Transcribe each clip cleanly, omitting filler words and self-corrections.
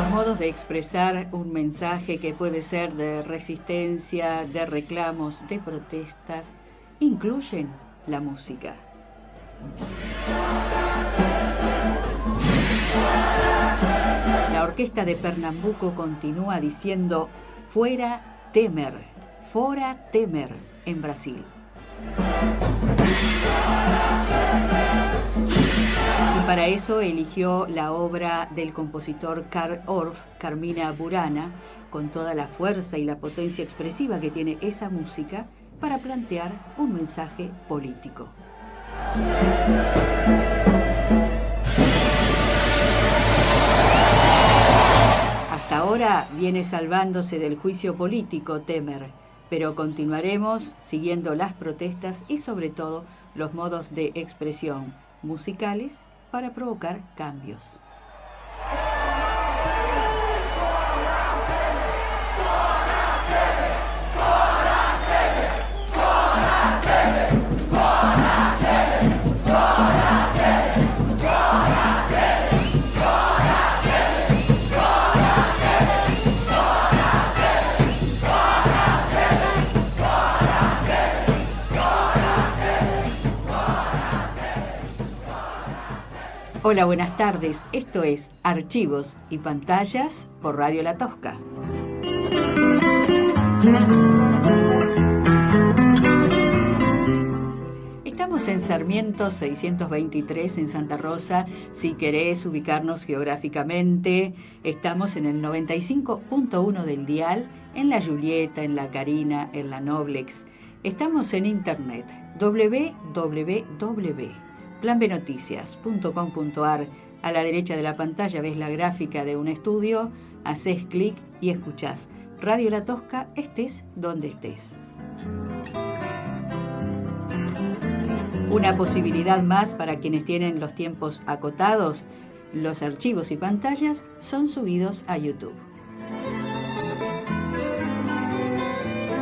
Los modos de expresar un mensaje que puede ser de resistencia, de reclamos, de protestas, incluyen la música. La orquesta de Pernambuco continúa diciendo "Fuera Temer", "Fora Temer" en Brasil. Y para eso eligió la obra del compositor Carl Orff, Carmina Burana, con toda la fuerza y la potencia expresiva que tiene esa música para plantear un mensaje político. Hasta ahora viene salvándose del juicio político Temer, pero continuaremos siguiendo las protestas y sobre todo los modos de expresión musicales para provocar cambios. Hola, buenas tardes. Esto es Archivos y Pantallas por Radio La Tosca. Estamos en Sarmiento 623 en Santa Rosa. Si querés ubicarnos geográficamente, estamos en el 95.1 del dial, en la Julieta, en la Carina, en la Noblex. Estamos en internet, www.planbenoticias.com.ar. A la derecha de la pantalla ves la gráfica de un estudio, haces clic y escuchás Radio La Tosca, estés donde estés. Una posibilidad más para quienes tienen los tiempos acotados: los archivos y pantallas son subidos a YouTube.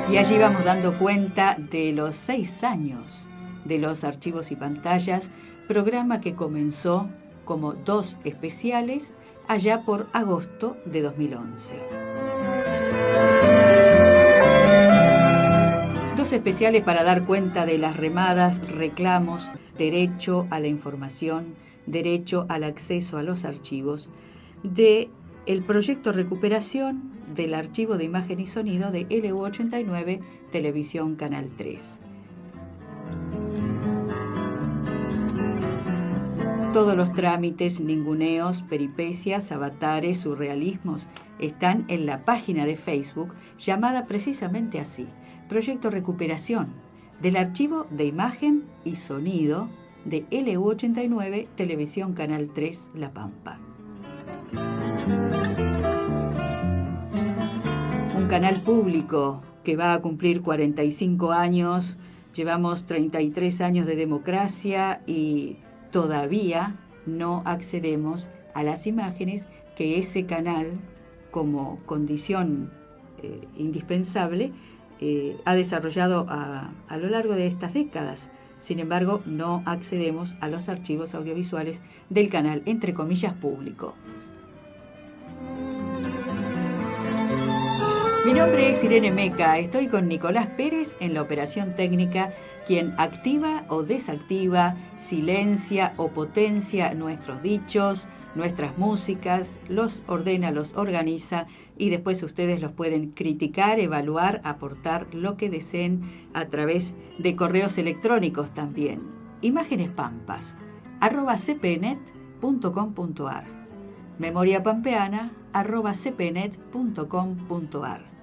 Y allí vamos dando cuenta de los 6 años de los archivos y pantallas, programa que comenzó como 2 especiales allá por agosto de 2011. 2 especiales para dar cuenta de las remadas, reclamos, derecho a la información, derecho al acceso a los archivos, de el proyecto Recuperación del archivo de imagen y sonido de LU89 Televisión Canal 3. Todos los trámites, ninguneos, peripecias, avatares, surrealismos están en la página de Facebook llamada precisamente así, Proyecto Recuperación del archivo de imagen y sonido de LU89 Televisión Canal 3 La Pampa. Un canal público que va a cumplir 45 años, llevamos 33 años de democracia y todavía no accedemos a las imágenes que ese canal, como condición indispensable, ha desarrollado a lo largo de estas décadas. Sin embargo, no accedemos a los archivos audiovisuales del canal, entre comillas, público. Mi nombre es Irene Meca, estoy con Nicolás Pérez en la operación técnica, quien activa o desactiva, silencia o potencia nuestros dichos, nuestras músicas, los ordena, los organiza y después ustedes los pueden criticar, evaluar, aportar lo que deseen a través de correos electrónicos también. imágenespampas@cpnet.com.ar, memoriapampeana@cpnet.com.ar.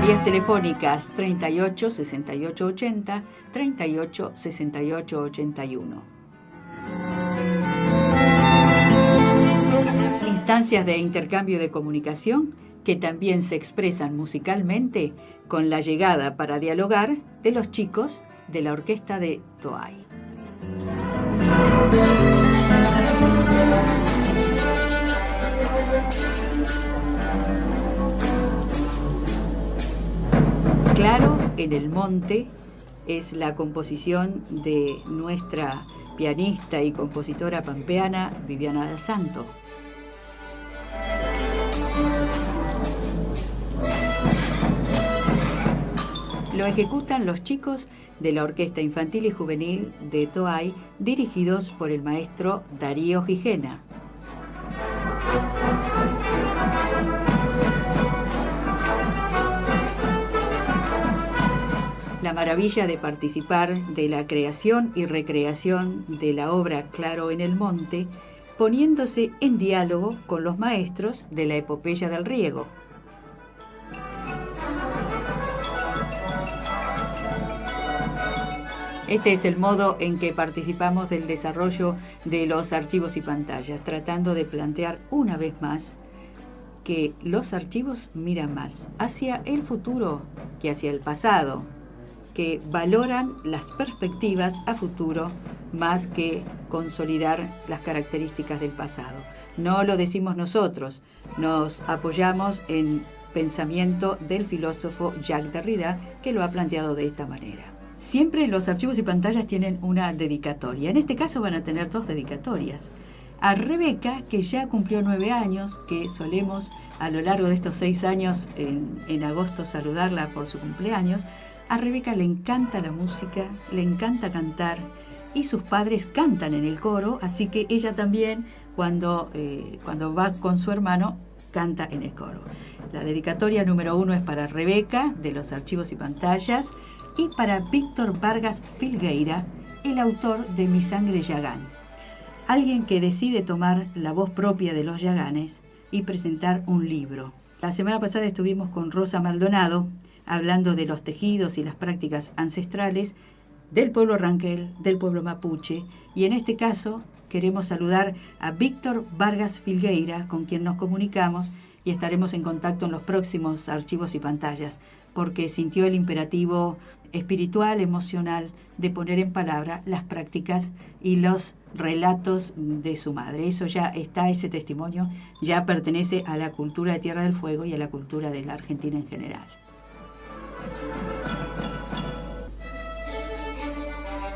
Vías telefónicas 38 68 80, 38 68 81. Instancias de intercambio de comunicación que también se expresan musicalmente con la llegada para dialogar de los chicos de la orquesta de Toay. Claro en el monte es la composición de nuestra pianista y compositora pampeana Viviana Dal Santo. Lo ejecutan los chicos de la Orquesta Infantil y Juvenil de Toay, dirigidos por el maestro Darío Gijena. La maravilla de participar de la creación y recreación de la obra Claro en el Monte, poniéndose en diálogo con los maestros de la epopeya del riego. Este es el modo en que participamos del desarrollo de los archivos y pantallas, tratando de plantear una vez más que los archivos miran más hacia el futuro que hacia el pasado, que valoran las perspectivas a futuro más que consolidar las características del pasado. No lo decimos nosotros, nos apoyamos en pensamiento del filósofo Jacques Derrida, que lo ha planteado de esta manera. Siempre los archivos y pantallas tienen una dedicatoria. En este caso van a tener 2 dedicatorias. A Rebeca, que ya cumplió 9 años, que solemos a lo largo de estos 6 años en agosto saludarla por su cumpleaños. A Rebeca le encanta la música, le encanta cantar y sus padres cantan en el coro, así que ella también cuando va con su hermano canta en el coro. La dedicatoria número 1 es para Rebeca, de los archivos y pantallas, y para Víctor Vargas Filgueira, el autor de Mi Sangre Yagán. Alguien que decide tomar la voz propia de los yaganes y presentar un libro. La semana pasada estuvimos con Rosa Maldonado, hablando de los tejidos y las prácticas ancestrales del pueblo Ranquel, del pueblo mapuche, y en este caso queremos saludar a Víctor Vargas Filgueira, con quien nos comunicamos y estaremos en contacto en los próximos archivos y pantallas, porque sintió el imperativo espiritual, emocional, de poner en palabra las prácticas y los relatos de su madre. Eso ya está, ese testimonio ya pertenece a la cultura de Tierra del Fuego y a la cultura de la Argentina en general.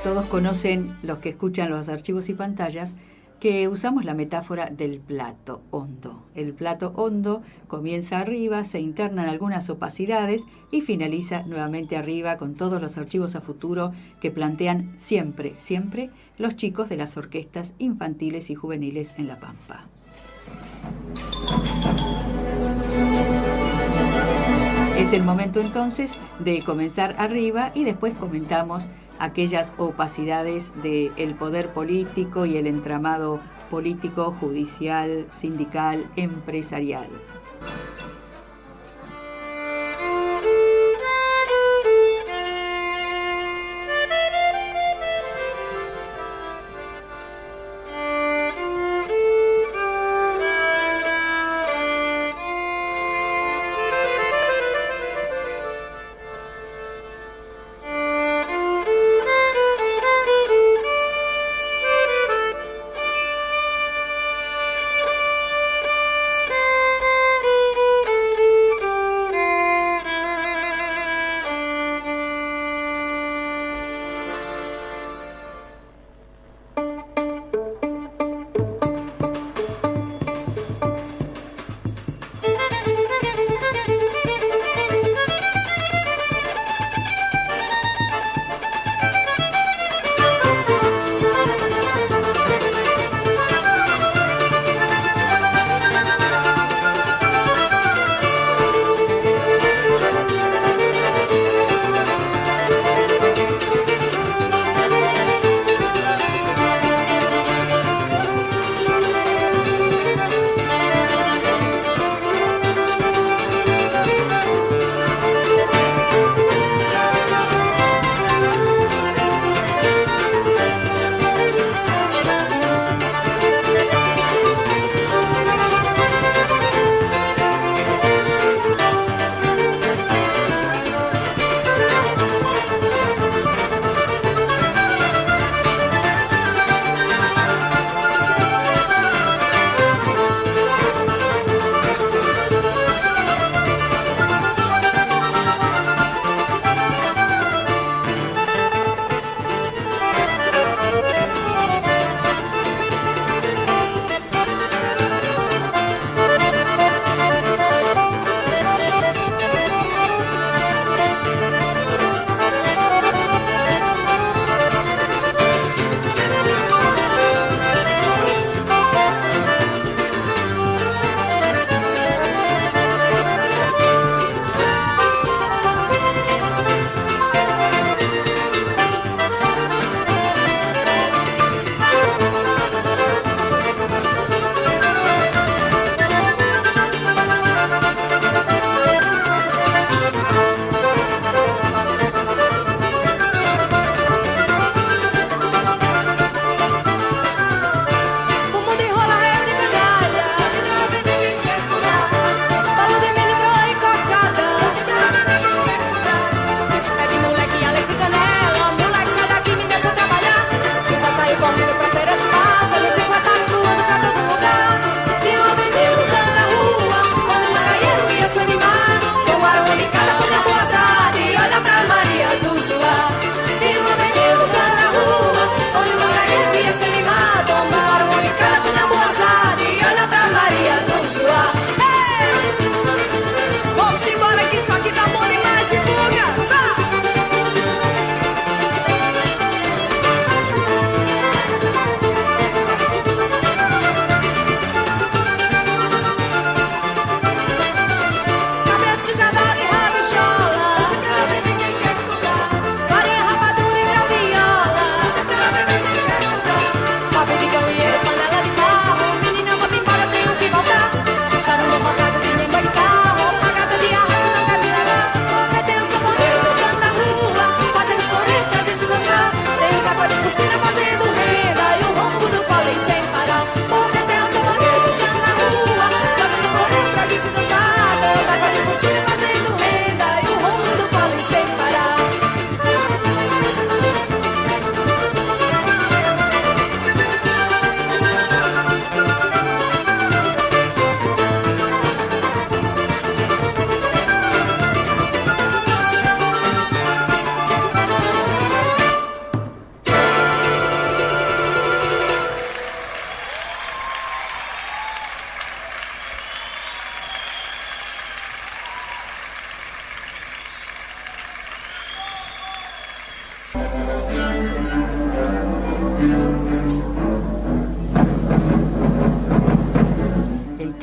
Todos conocen, los que escuchan los archivos y pantallas, que usamos la metáfora del plato hondo. El plato hondo comienza arriba, se internan algunas opacidades y finaliza nuevamente arriba con todos los archivos a futuro que plantean siempre los chicos de las orquestas infantiles y juveniles en La Pampa. Es el momento entonces de comenzar arriba y después comentamos aquellas opacidades del poder político y el entramado político, judicial, sindical, empresarial.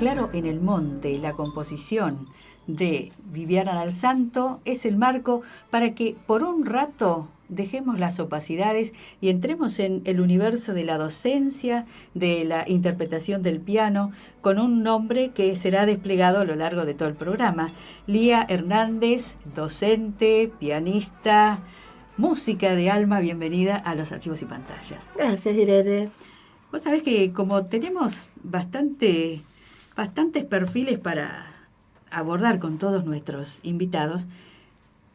Claro en el monte, la composición de Viviana Dal Santo es el marco para que por un rato dejemos las opacidades y entremos en el universo de la docencia, de la interpretación del piano, con un nombre que será desplegado a lo largo de todo el programa. Lía Hernández, docente, pianista, música de alma, bienvenida a los Archivos y Pantallas. Gracias, Irene. Vos sabés que como tenemos bastantes perfiles para abordar con todos nuestros invitados,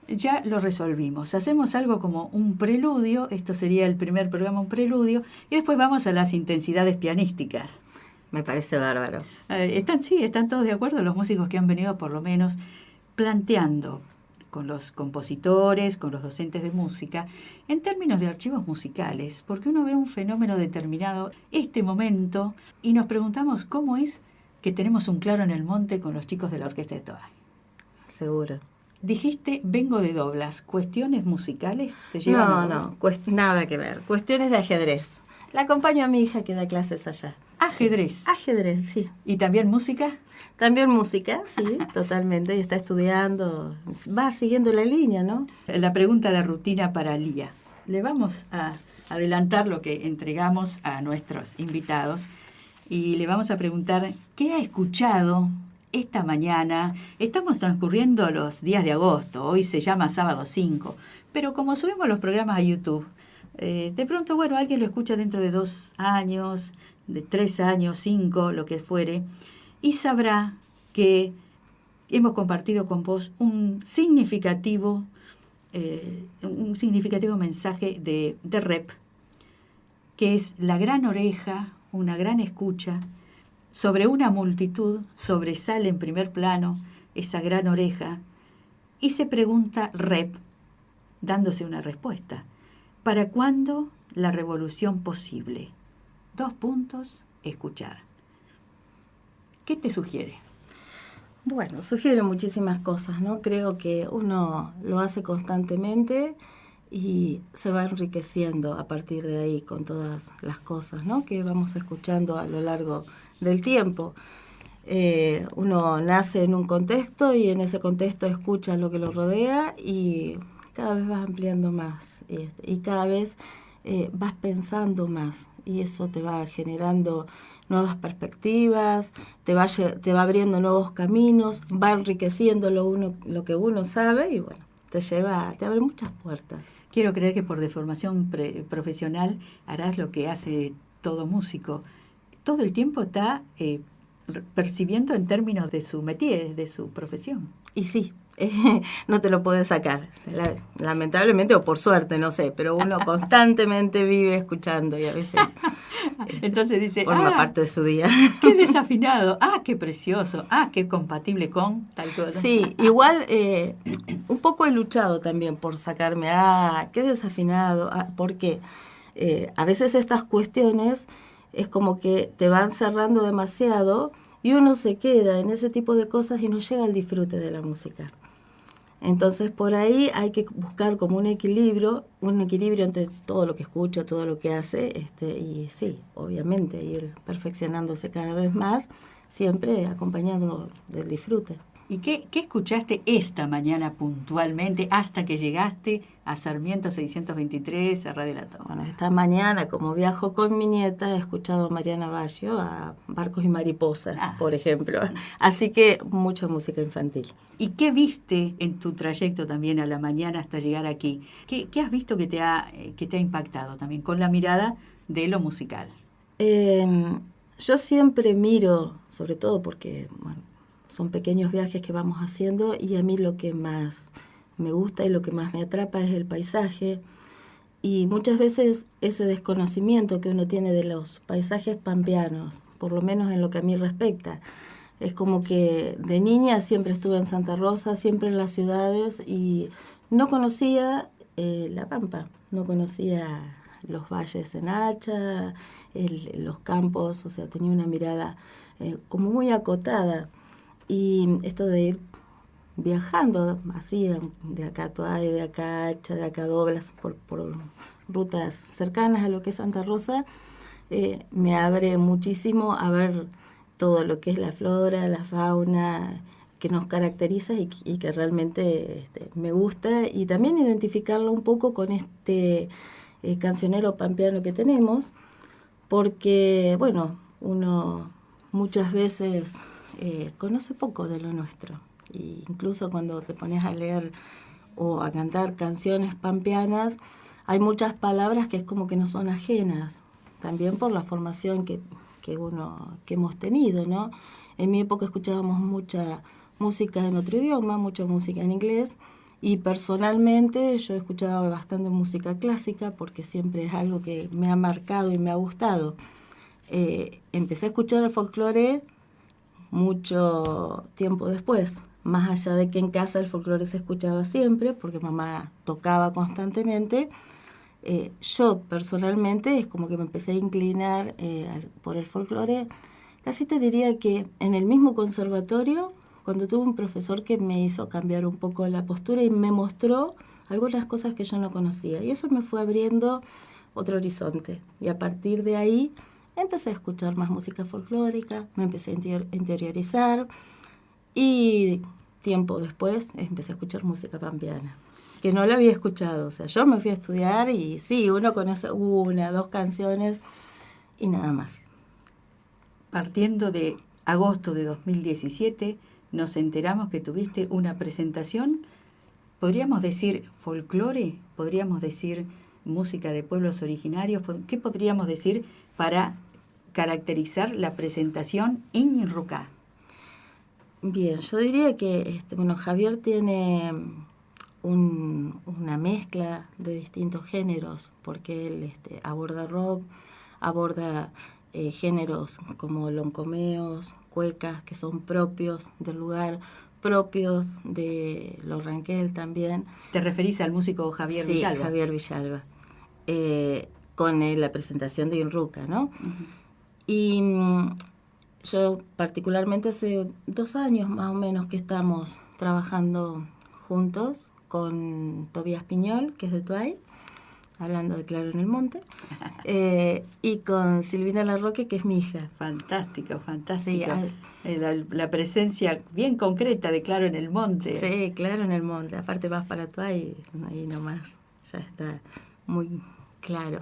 ya lo resolvimos. Hacemos algo como un preludio, esto sería el primer programa, un preludio, y después vamos a las intensidades pianísticas. Me parece bárbaro. Están todos de acuerdo, los músicos que han venido por lo menos planteando con los compositores, con los docentes de música, en términos de archivos musicales, porque uno ve un fenómeno determinado, este momento, y nos preguntamos cómo es que tenemos un claro en el monte con los chicos de la Orquesta de Toay. Seguro. Dijiste, vengo de Doblas, ¿cuestiones musicales te llevan a Doblas? No, nada que ver. Cuestiones de ajedrez. La acompaño a mi hija que da clases allá. Ajedrez. Ajedrez, sí. ¿Y también música? También música, sí, totalmente. Y está estudiando, va siguiendo la línea, ¿no? La pregunta de rutina para Lía. Le vamos a adelantar lo que entregamos a nuestros invitados y le vamos a preguntar qué ha escuchado esta mañana. Estamos transcurriendo los días de agosto, hoy se llama sábado 5, pero como subimos los programas a YouTube, de pronto, bueno, alguien lo escucha dentro de 2 años, de 3 años, 5, lo que fuere, y sabrá que hemos compartido con vos un significativo mensaje de Rep, que es la gran oreja, una gran escucha. Sobre una multitud sobresale en primer plano esa gran oreja y se pregunta Rep, dándose una respuesta. ¿Para cuándo la revolución posible? 2 puntos, escuchar. ¿Qué te sugiere? Bueno, sugiere muchísimas cosas, ¿no? Creo que uno lo hace constantemente y se va enriqueciendo a partir de ahí con todas las cosas, ¿no?, que vamos escuchando a lo largo del tiempo. Uno nace en un contexto y en ese contexto escucha lo que lo rodea y cada vez vas ampliando más y cada vez vas pensando más y eso te va generando nuevas perspectivas, te va abriendo nuevos caminos, va enriqueciendo lo que uno sabe y bueno, te abre muchas puertas. Quiero creer que por deformación profesional harás lo que hace todo músico. Todo el tiempo está percibiendo en términos de su métier, de su profesión. Y sí, no te lo puedes sacar, lamentablemente o por suerte, no sé, pero uno constantemente vive escuchando y a veces entonces dice, forma parte de su día. ¡Qué desafinado! ¡Ah, qué precioso! ¡Ah, qué compatible con tal cosa! Sí, igual un poco he luchado también por sacarme, qué desafinado, porque a veces estas cuestiones es como que te van cerrando demasiado y uno se queda en ese tipo de cosas y no llega al disfrute de la música. Entonces por ahí hay que buscar como un equilibrio entre todo lo que escucha, todo lo que hace, y sí, obviamente ir perfeccionándose cada vez más, siempre acompañado del disfrute. ¿Y qué escuchaste esta mañana puntualmente hasta que llegaste a Sarmiento 623, a Radio La Toma? Bueno, esta mañana, como viajo con mi nieta, he escuchado a Mariana Baggio, a Barcos y Mariposas, por ejemplo. Así que mucha música infantil. ¿Y qué viste en tu trayecto también a la mañana hasta llegar aquí? ¿Qué has visto que te ha impactado también con la mirada de lo musical? Yo siempre miro, sobre todo porque, bueno, son pequeños viajes que vamos haciendo y a mí lo que más me gusta y lo que más me atrapa es el paisaje y muchas veces ese desconocimiento que uno tiene de los paisajes pampeanos, por lo menos en lo que a mí respecta. Es como que de niña siempre estuve en Santa Rosa, siempre en las ciudades y no conocía la Pampa, no conocía los valles en Hacha, los campos, o sea, tenía una mirada como muy acotada. Y esto de ir viajando así, de acá a Toay, de acá a Hacha, de acá a Doblas, por rutas cercanas a lo que es Santa Rosa, me abre muchísimo a ver todo lo que es la flora, la fauna que nos caracteriza y que realmente me gusta, y también identificarlo un poco con este cancionero pampeano que tenemos, porque, bueno, uno muchas veces conoce poco de lo nuestro, e incluso cuando te pones a leer o a cantar canciones pampeanas, hay muchas palabras que es como que no son ajenas, también por la formación que hemos tenido, ¿no? En mi época escuchábamos mucha música en otro idioma, mucha música en inglés, y personalmente yo escuchaba bastante música clásica porque siempre es algo que me ha marcado y me ha gustado. Empecé a escuchar el folclore mucho tiempo después, más allá de que en casa el folclore se escuchaba siempre, porque mamá tocaba constantemente. Yo personalmente es como que me empecé a inclinar por el folclore. Casi te diría que en el mismo conservatorio, cuando tuve un profesor que me hizo cambiar un poco la postura y me mostró algunas cosas que yo no conocía. Y eso me fue abriendo otro horizonte. Y a partir de ahí empecé a escuchar más música folclórica, me empecé a interiorizar, y tiempo después empecé a escuchar música pampeana, que no la había escuchado. O sea, yo me fui a estudiar y sí, uno conoce una, dos canciones y nada más. Partiendo de agosto de 2017, nos enteramos que tuviste una presentación, podríamos decir folclore, podríamos decir música de pueblos originarios. ¿Qué podríamos decir para caracterizar la presentación Iñirrucá? Bien, yo diría que Javier tiene una mezcla de distintos géneros, porque él aborda rock, aborda géneros como loncomeos, cuecas, que son propios del lugar, propios de Los Ranquel también. ¿Te referís al músico Javier Villalba? Sí, Javier Villalba, con la presentación de Inruca, ¿no? Uh-huh. Y yo particularmente hace 2 años más o menos que estamos trabajando juntos con Tobías Piñol, que es de Tuay, hablando de Claro en el Monte, y con Silvina Larroque, que es mi hija. Fantástico, fantástico. Sí, la presencia bien concreta de Claro en el Monte. Sí, Claro en el Monte. Aparte vas para Tuay, ahí nomás, ya está muy claro.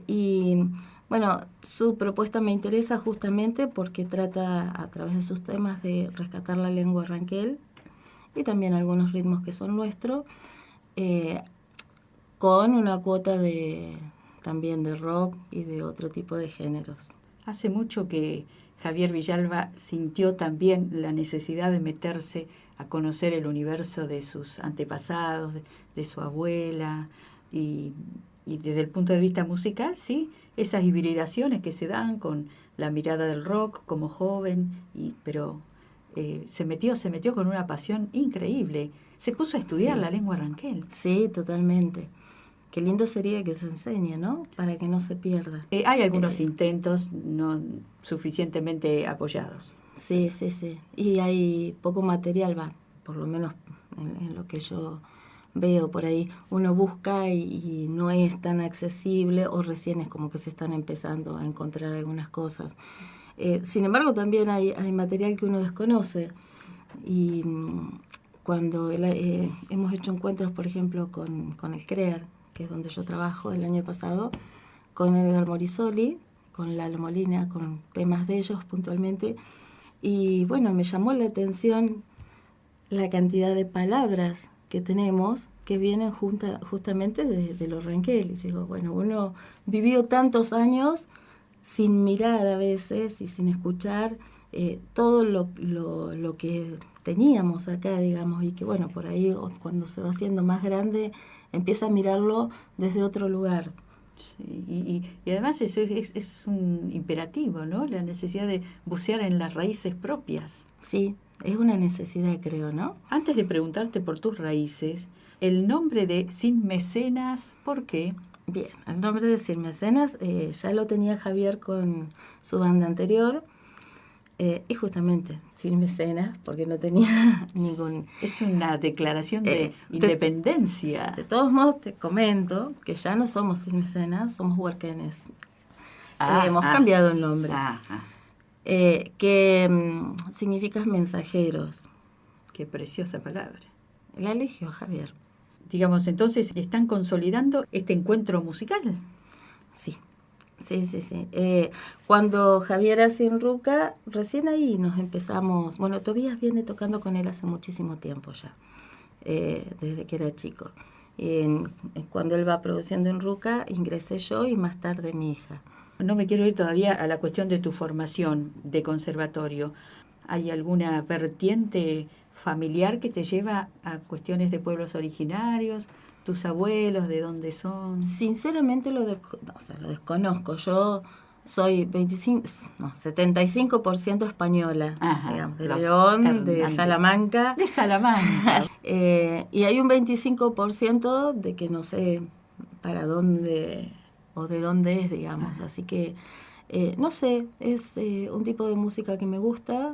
Y bueno, su propuesta me interesa justamente porque trata a través de sus temas de rescatar la lengua ranquel y también algunos ritmos que son nuestros, con una cuota también de rock y de otro tipo de géneros. Hace mucho que Javier Villalba sintió también la necesidad de meterse a conocer el universo de sus antepasados, de su abuela, y desde el punto de vista musical, sí, esas hibridaciones que se dan con la mirada del rock como joven, pero se metió con una pasión increíble. Se puso a estudiar la lengua ranquel. Sí, totalmente. Qué lindo sería que se enseñe, ¿no? Para que no se pierda. Hay algunos intentos no suficientemente apoyados. Sí. Y hay poco material, por lo menos en lo que yo veo por ahí. Uno busca y no es tan accesible, o recién es como que se están empezando a encontrar algunas cosas. Sin embargo, también hay material que uno desconoce. Y cuando hemos hecho encuentros, por ejemplo, con el CREAR, que es donde yo trabajo el año pasado, con Edgar Morisoli, con Lalo Molina, con temas de ellos puntualmente. Y bueno, me llamó la atención la cantidad de palabras que tenemos que vienen justamente de los ranquel. Y yo digo, bueno, uno vivió tantos años sin mirar a veces y sin escuchar todo lo que teníamos acá, digamos, y que bueno, por ahí cuando se va haciendo más grande empieza a mirarlo desde otro lugar. Sí, y además eso es un imperativo, ¿no? La necesidad de bucear en las raíces propias. Sí, es una necesidad, creo, ¿no? Antes de preguntarte por tus raíces, el nombre de Sin Mecenas, ¿por qué? Bien, el nombre de Sin Mecenas ya lo tenía Javier con su banda anterior, y justamente Sin Mecenas, porque no tenía ningún... Es una declaración de independencia. De todos modos te comento que ya no somos Sin Mecenas, somos huarquenes. Hemos cambiado el nombre. que significa mensajeros. Qué preciosa palabra. La eligió Javier. Digamos, entonces, ¿están consolidando este encuentro musical? Sí. Cuando Javier hace Inruca, recién ahí nos empezamos. Bueno, Tobías viene tocando con él hace muchísimo tiempo ya, desde que era chico. Cuando él va produciendo Inruca, ingresé yo y más tarde mi hija. No me quiero ir todavía a la cuestión de tu formación de conservatorio. ¿Hay alguna vertiente familiar que te lleva a cuestiones de pueblos originarios? ¿Tus abuelos de dónde son? Sinceramente lo desconozco. Yo soy 75% española, digamos, de León, de Salamanca. De Salamanca. Y hay un 25% de que no sé para dónde o de dónde es, digamos. Así que, no sé, es un tipo de música que me gusta.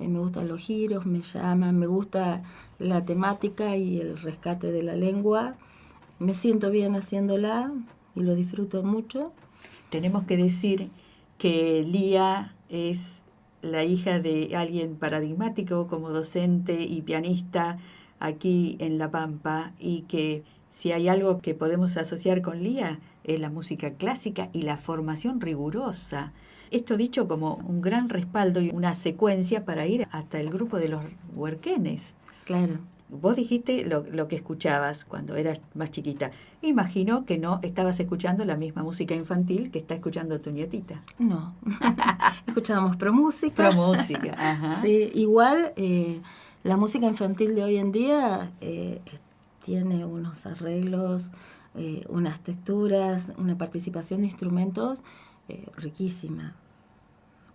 Me gustan los giros, me llaman, me gusta la temática y el rescate de la lengua. Me siento bien haciéndola y lo disfruto mucho. Tenemos que decir que Lía es la hija de alguien paradigmático como docente y pianista aquí en La Pampa, y que si hay algo que podemos asociar con Lía es la música clásica y la formación rigurosa. Esto dicho como un gran respaldo y una secuencia para ir hasta el grupo de los huerquenes. Claro. Vos dijiste lo que escuchabas cuando eras más chiquita. Imagino que no estabas escuchando la misma música infantil que está escuchando tu nietita. No, escuchábamos promúsica. Promúsica, ajá. Sí, igual la música infantil de hoy en día tiene unos arreglos, unas texturas, una participación de instrumentos riquísima.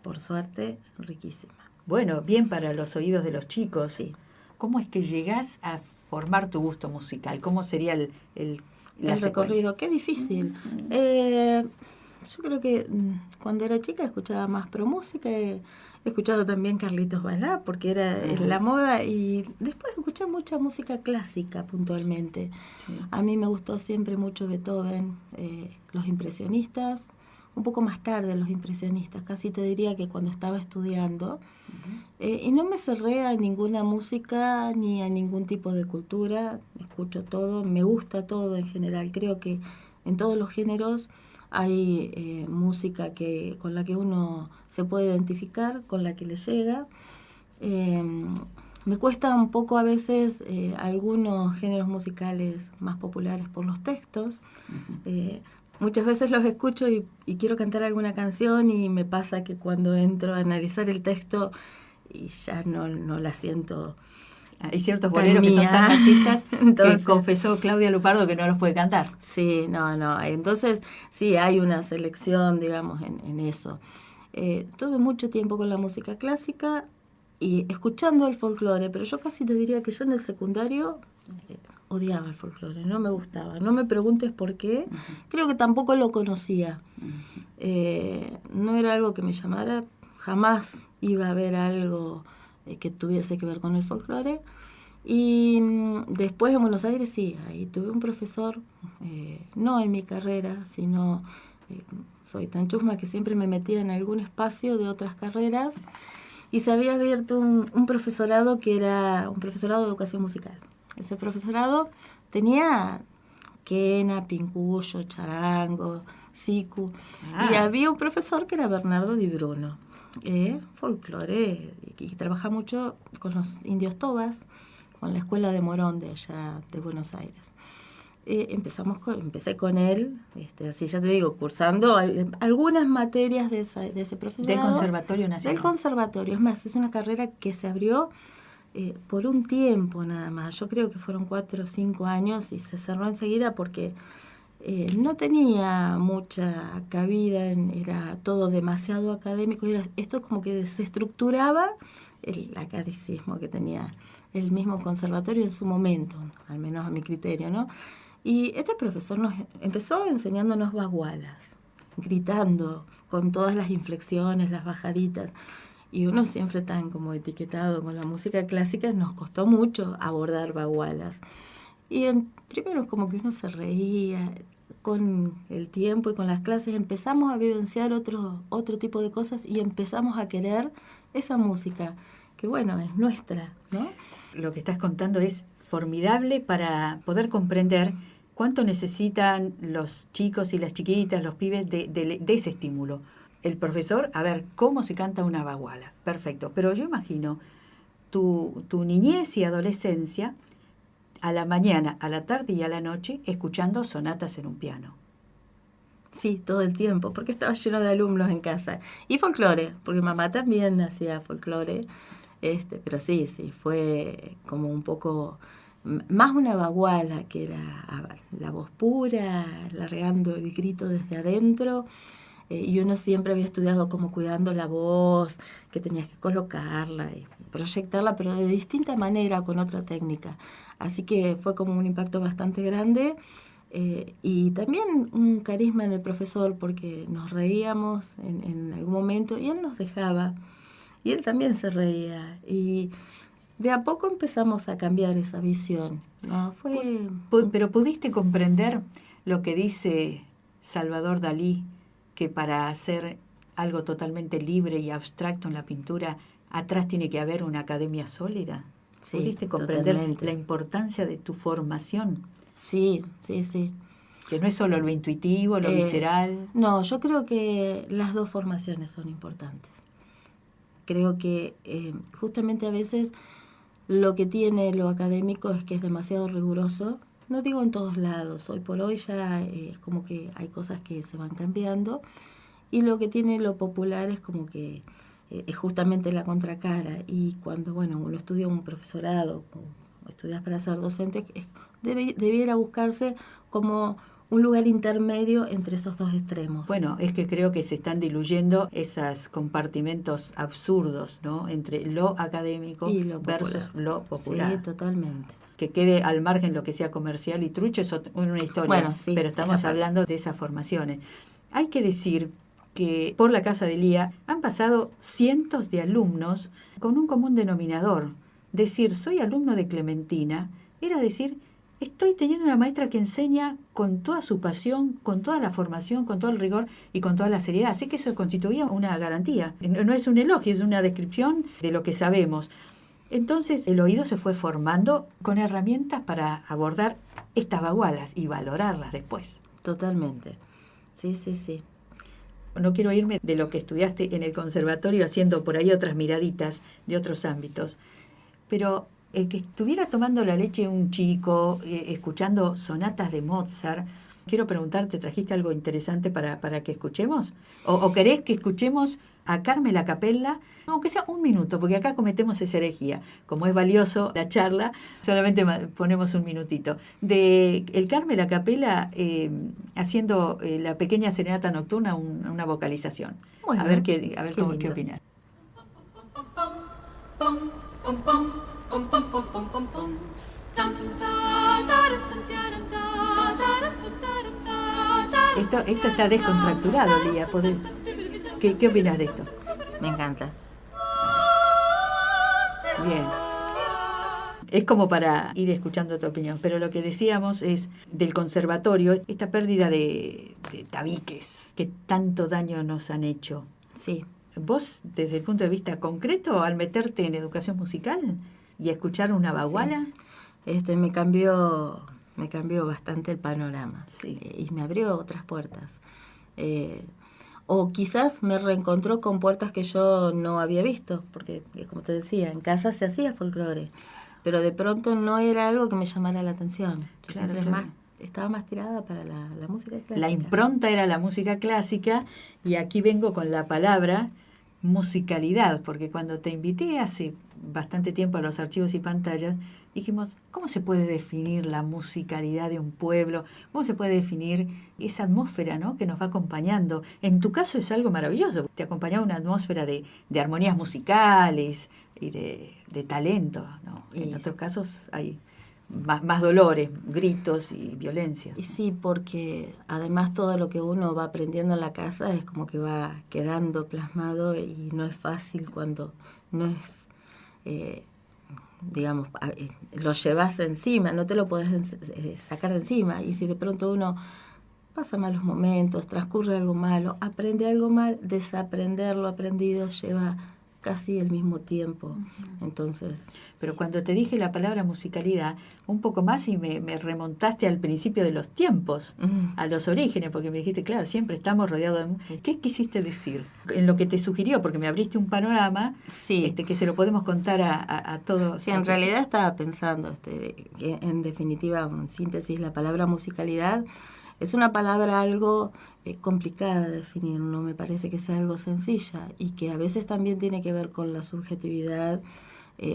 Por suerte, riquísima. Bueno, bien para los oídos de los chicos. Sí. ¿Cómo es que llegás a formar tu gusto musical? ¿Cómo sería el recorrido? Qué difícil. Yo creo que cuando era chica escuchaba más promúsica, he escuchado también Carlitos Balá, porque era la moda, y después escuché mucha música clásica puntualmente. Sí. A mí me gustó siempre mucho Beethoven, los impresionistas, un poco más tarde los impresionistas, casi te diría que cuando estaba estudiando. Y no me cerré a ninguna música ni a ningún tipo de cultura, escucho todo, me gusta todo en general. Creo que en todos los géneros hay música con la que uno se puede identificar, con la que le llega. Me cuesta un poco a veces algunos géneros musicales más populares por los textos. Muchas veces los escucho y quiero cantar alguna canción, y me pasa que cuando entro a analizar el texto y ya no la siento. Hay ciertos boleros que son tan machistas que confesó Claudia Lupardo que no los puede cantar. Sí, no. Entonces, sí, hay una selección, digamos, en eso. Tuve mucho tiempo con la música clásica y escuchando el folclore, pero yo casi te diría que yo en el secundario odiaba el folclore, no me gustaba. No me preguntes por qué, creo que tampoco lo conocía. No era algo que me llamara, jamás iba a ver algo que tuviese que ver con el folclore. Y después en Buenos Aires sí, ahí tuve un profesor, no en mi carrera, sino soy tan chusma que siempre me metía en algún espacio de otras carreras, y se había abierto un profesorado que era un profesorado de educación musical. Ese profesorado tenía quena, pincuyo, charango, sicu, y había un profesor que era Bernardo Di Bruno, folclore, y trabaja mucho con los indios tobas, con la escuela de Morón de allá de Buenos Aires. Empecé con él, así ya te digo, cursando algunas materias de ese profesorado. ¿Del Conservatorio Nacional? Del Conservatorio, es más, es una carrera que se abrió por un tiempo nada más. Yo creo que fueron 4 o 5 años y se cerró enseguida porque no tenía mucha cabida, era todo demasiado académico. Esto como que desestructuraba el academicismo que tenía el mismo conservatorio en su momento, al menos a mi criterio, ¿no? Y este profesor nos empezó enseñándonos bagualas, gritando con todas las inflexiones, las bajaditas. Y uno siempre tan como etiquetado con la música clásica, nos costó mucho abordar bagualas. Y primero como que uno se reía, con el tiempo y con las clases empezamos a vivenciar otro tipo de cosas y empezamos a querer esa música, que bueno, es nuestra, ¿no? Lo que estás contando es formidable para poder comprender cuánto necesitan los chicos y las chiquitas, los pibes, de ese estímulo. El profesor, a ver, ¿cómo se canta una baguala? Perfecto, pero yo imagino tu niñez y adolescencia a la mañana, a la tarde y a la noche escuchando sonatas en un piano. Sí, todo el tiempo, porque estaba lleno de alumnos en casa. Y folclore, porque mamá también hacía folclore. Pero sí, fue como un poco más una baguala, que era la voz pura, largando el grito desde adentro. Y uno siempre había estudiado como cuidando la voz, que tenías que colocarla y proyectarla, pero de distinta manera, con otra técnica. Así que fue como un impacto bastante grande. Y también un carisma en el profesor, porque nos reíamos en algún momento y él nos dejaba. Y él también se reía. Y de a poco empezamos a cambiar esa visión, ¿no? Pero ¿pudiste comprender lo que dice Salvador Dalí, que para hacer algo totalmente libre y abstracto en la pintura, atrás tiene que haber una academia sólida? Sí, ¿Pudiste comprender totalmente la importancia de tu formación? Sí. Que no es solo lo intuitivo, lo visceral. No, yo creo que las dos formaciones son importantes. Creo que justamente a veces lo que tiene lo académico es que es demasiado riguroso. No digo en todos lados, hoy por hoy ya es como que hay cosas que se van cambiando. Y lo que tiene lo popular es como que es justamente la contracara. Y cuando uno estudia un profesorado, o estudias para ser docente, debiera buscarse como un lugar intermedio entre esos dos extremos. Bueno, es que creo que se están diluyendo esos compartimentos absurdos, ¿no? Entre lo académico y lo versus lo popular. Sí, totalmente. Que quede al margen lo que sea comercial y trucho es una historia, sí, pero estamos hablando de esas formaciones. Hay que decir que por la Casa de Lía han pasado cientos de alumnos con un común denominador. Decir, soy alumno de Clementina, era decir, estoy teniendo una maestra que enseña con toda su pasión, con toda la formación, con todo el rigor y con toda la seriedad. Así que eso constituía una garantía. No es un elogio, es una descripción de lo que sabemos. Entonces el oído se fue formando con herramientas para abordar estas bagualas y valorarlas después. Totalmente. Sí. No quiero irme de lo que estudiaste en el conservatorio haciendo por ahí otras miraditas de otros ámbitos, pero el que estuviera tomando la leche un chico, escuchando sonatas de Mozart, quiero preguntarte, ¿trajiste algo interesante para que escuchemos? ¿O querés que escuchemos a Carmela Capella, aunque sea un minuto, porque acá cometemos esa herejía? Como es valioso la charla, solamente ponemos un minutito. De el Carmela Capella haciendo la pequeña serenata nocturna, una vocalización. Bueno, a ver qué opinas. Esto está descontracturado, Lía. ¿Qué opinas de esto? Me encanta. Bien. Es como para ir escuchando tu opinión, pero lo que decíamos es del conservatorio, esta pérdida de tabiques que tanto daño nos han hecho. Sí. ¿Vos, desde el punto de vista concreto, al meterte en educación musical y a escuchar una baguala? Sí. Me cambió bastante el panorama. Sí. Y me abrió otras puertas. O quizás me reencontró con puertas que yo no había visto, porque, como te decía, en casa se hacía folclore, pero de pronto no era algo que me llamara la atención. Yo claro. Estaba más tirada para la música clásica. La impronta era la música clásica, y aquí vengo con la palabra musicalidad, porque cuando te invité hace bastante tiempo a los archivos y pantallas, dijimos, ¿cómo se puede definir la musicalidad de un pueblo? ¿Cómo se puede definir esa atmósfera, ¿no?, que nos va acompañando? En tu caso es algo maravilloso, te acompañaba una atmósfera de armonías musicales y de talento, ¿no? En otros casos hay más dolores, gritos y violencias. Y sí, porque además todo lo que uno va aprendiendo en la casa es como que va quedando plasmado y no es fácil cuando no es, digamos, lo llevas encima, no te lo podés sacar de encima. Y si de pronto uno pasa malos momentos, transcurre algo malo, aprende algo mal, desaprender lo aprendido lleva casi el mismo tiempo. Entonces, pero cuando te dije la palabra musicalidad, un poco más y me remontaste al principio de los tiempos, a los orígenes, porque me dijiste, claro, siempre estamos rodeados de... ¿Qué quisiste decir? En lo que te sugirió, porque me abriste un panorama, sí, que se lo podemos contar a todos. Sí, en realidad estaba pensando, que en definitiva, en síntesis, la palabra musicalidad es una palabra algo complicada de definir, no me parece que sea algo sencilla y que a veces también tiene que ver con la subjetividad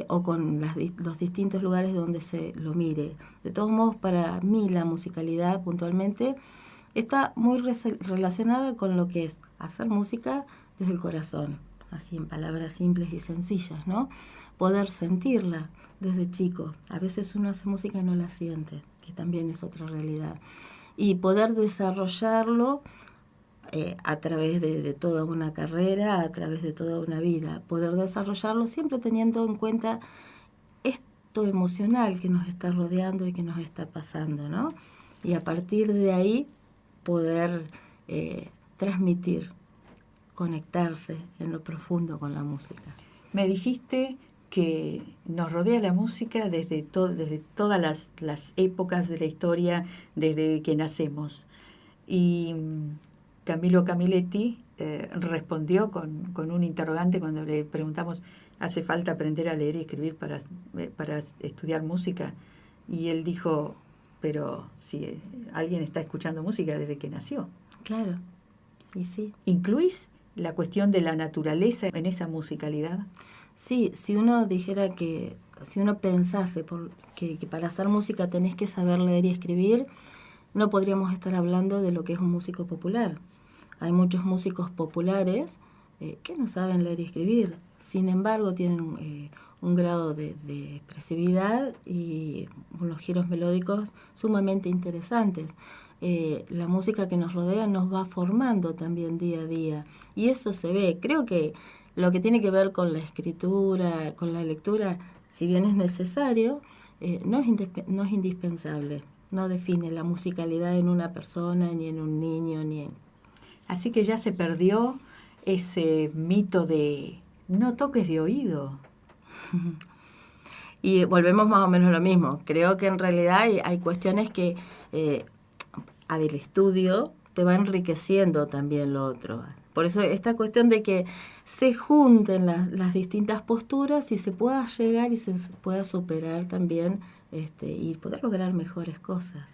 o con los distintos lugares donde se lo mire. De todos modos, para mí la musicalidad puntualmente está muy relacionada con lo que es hacer música desde el corazón, así en palabras simples y sencillas, ¿no? Poder sentirla desde chico. A veces uno hace música y no la siente, que también es otra realidad. Y poder desarrollarlo a través de toda una carrera, a través de toda una vida. Poder desarrollarlo siempre teniendo en cuenta esto emocional que nos está rodeando y que nos está pasando, ¿no? Y a partir de ahí poder transmitir, conectarse en lo profundo con la música. Me dijiste que nos rodea la música desde todas las épocas de la historia, desde que nacemos. Y Camilo Camiletti respondió con un interrogante cuando le preguntamos, ¿hace falta aprender a leer y escribir para estudiar música? Y él dijo, pero si alguien está escuchando música desde que nació. Claro, y sí. ¿Incluís la cuestión de la naturaleza en esa musicalidad? Sí, si uno dijera si uno pensase que para hacer música tenés que saber leer y escribir, no podríamos estar hablando de lo que es un músico popular. Hay muchos músicos populares que no saben leer y escribir, sin embargo tienen un grado de expresividad y unos giros melódicos sumamente interesantes. La música que nos rodea nos va formando también día a día y eso se ve. Creo que lo que tiene que ver con la escritura, con la lectura, si bien es necesario, no es indispensable. No define la musicalidad en una persona, ni en un niño, ni en... Así que ya se perdió ese mito de no toques de oído. Y volvemos más o menos a lo mismo. Creo que en realidad hay cuestiones que, el estudio te va enriqueciendo también lo otro. Por eso esta cuestión de que se junten las distintas posturas y se pueda llegar y se pueda superar también y poder lograr mejores cosas.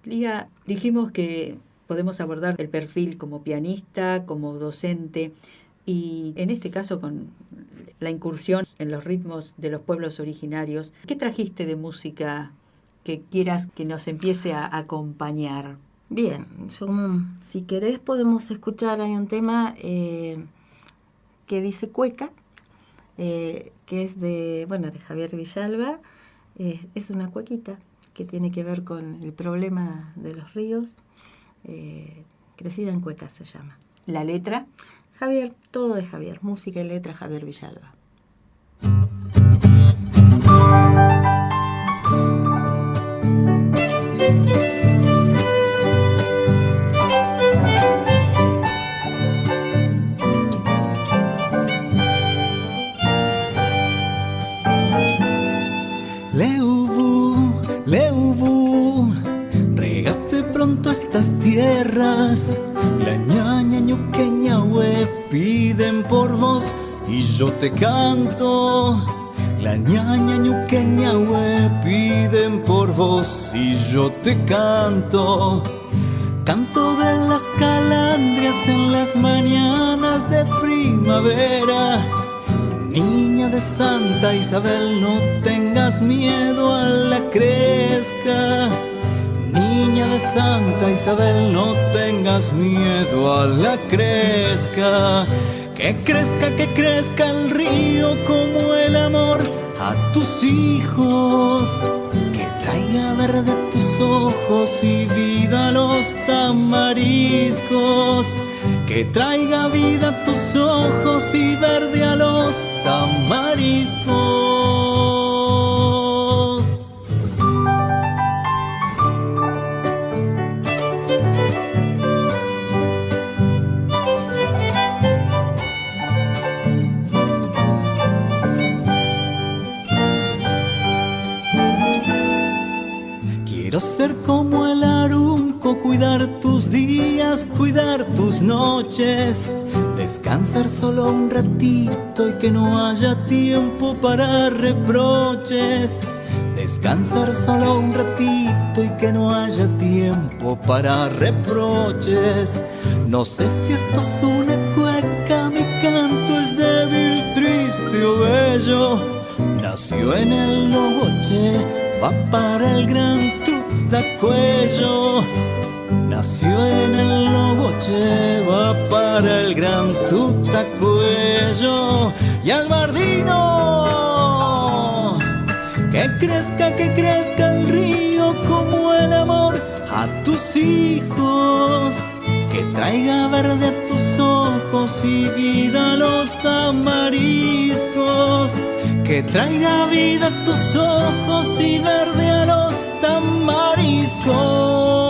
Lía, dijimos que podemos abordar el perfil como pianista, como docente, y en este caso con la incursión en los ritmos de los pueblos originarios. ¿Qué trajiste de música que quieras que nos empiece a acompañar? Bien, si querés podemos escuchar, hay un tema que dice Cueca, que es de Javier Villalba. Es una cuequita que tiene que ver con el problema de los ríos. Crecida en Cueca se llama. ¿La letra? Javier, todo de Javier, música y letra Javier Villalba. Leubu, regate pronto estas tierras. La ñaña ñuqueña piden por vos y yo te canto. La ñaña ñuqueña piden por vos y yo te canto. Canto de las calandrias en las mañanas de primavera. Niña de Santa Isabel, no tengas miedo a la cresca. Niña de Santa Isabel, no tengas miedo a la cresca. Que crezca el río como el amor a tus hijos. Que traiga verde tus ojos y vida a los tamariscos. Que traiga vida a tus ojos y verde a los tamariscos. días, cuidar tus noches, descansar solo un ratito y que no haya tiempo para reproches. Descansar solo un ratito y que no haya tiempo para reproches. No sé si esto es una cueca, mi canto es débil, triste o bello. Nació en el Nogoche, va para el Gran Tutacuello. Nació en el Nogoche, va para el Gran Tutacuello. Y al Bardino, que crezca el río como el amor a tus hijos. Que traiga verde a tus ojos y vida a los tamariscos. Que traiga vida a tus ojos y verde a los tamariscos.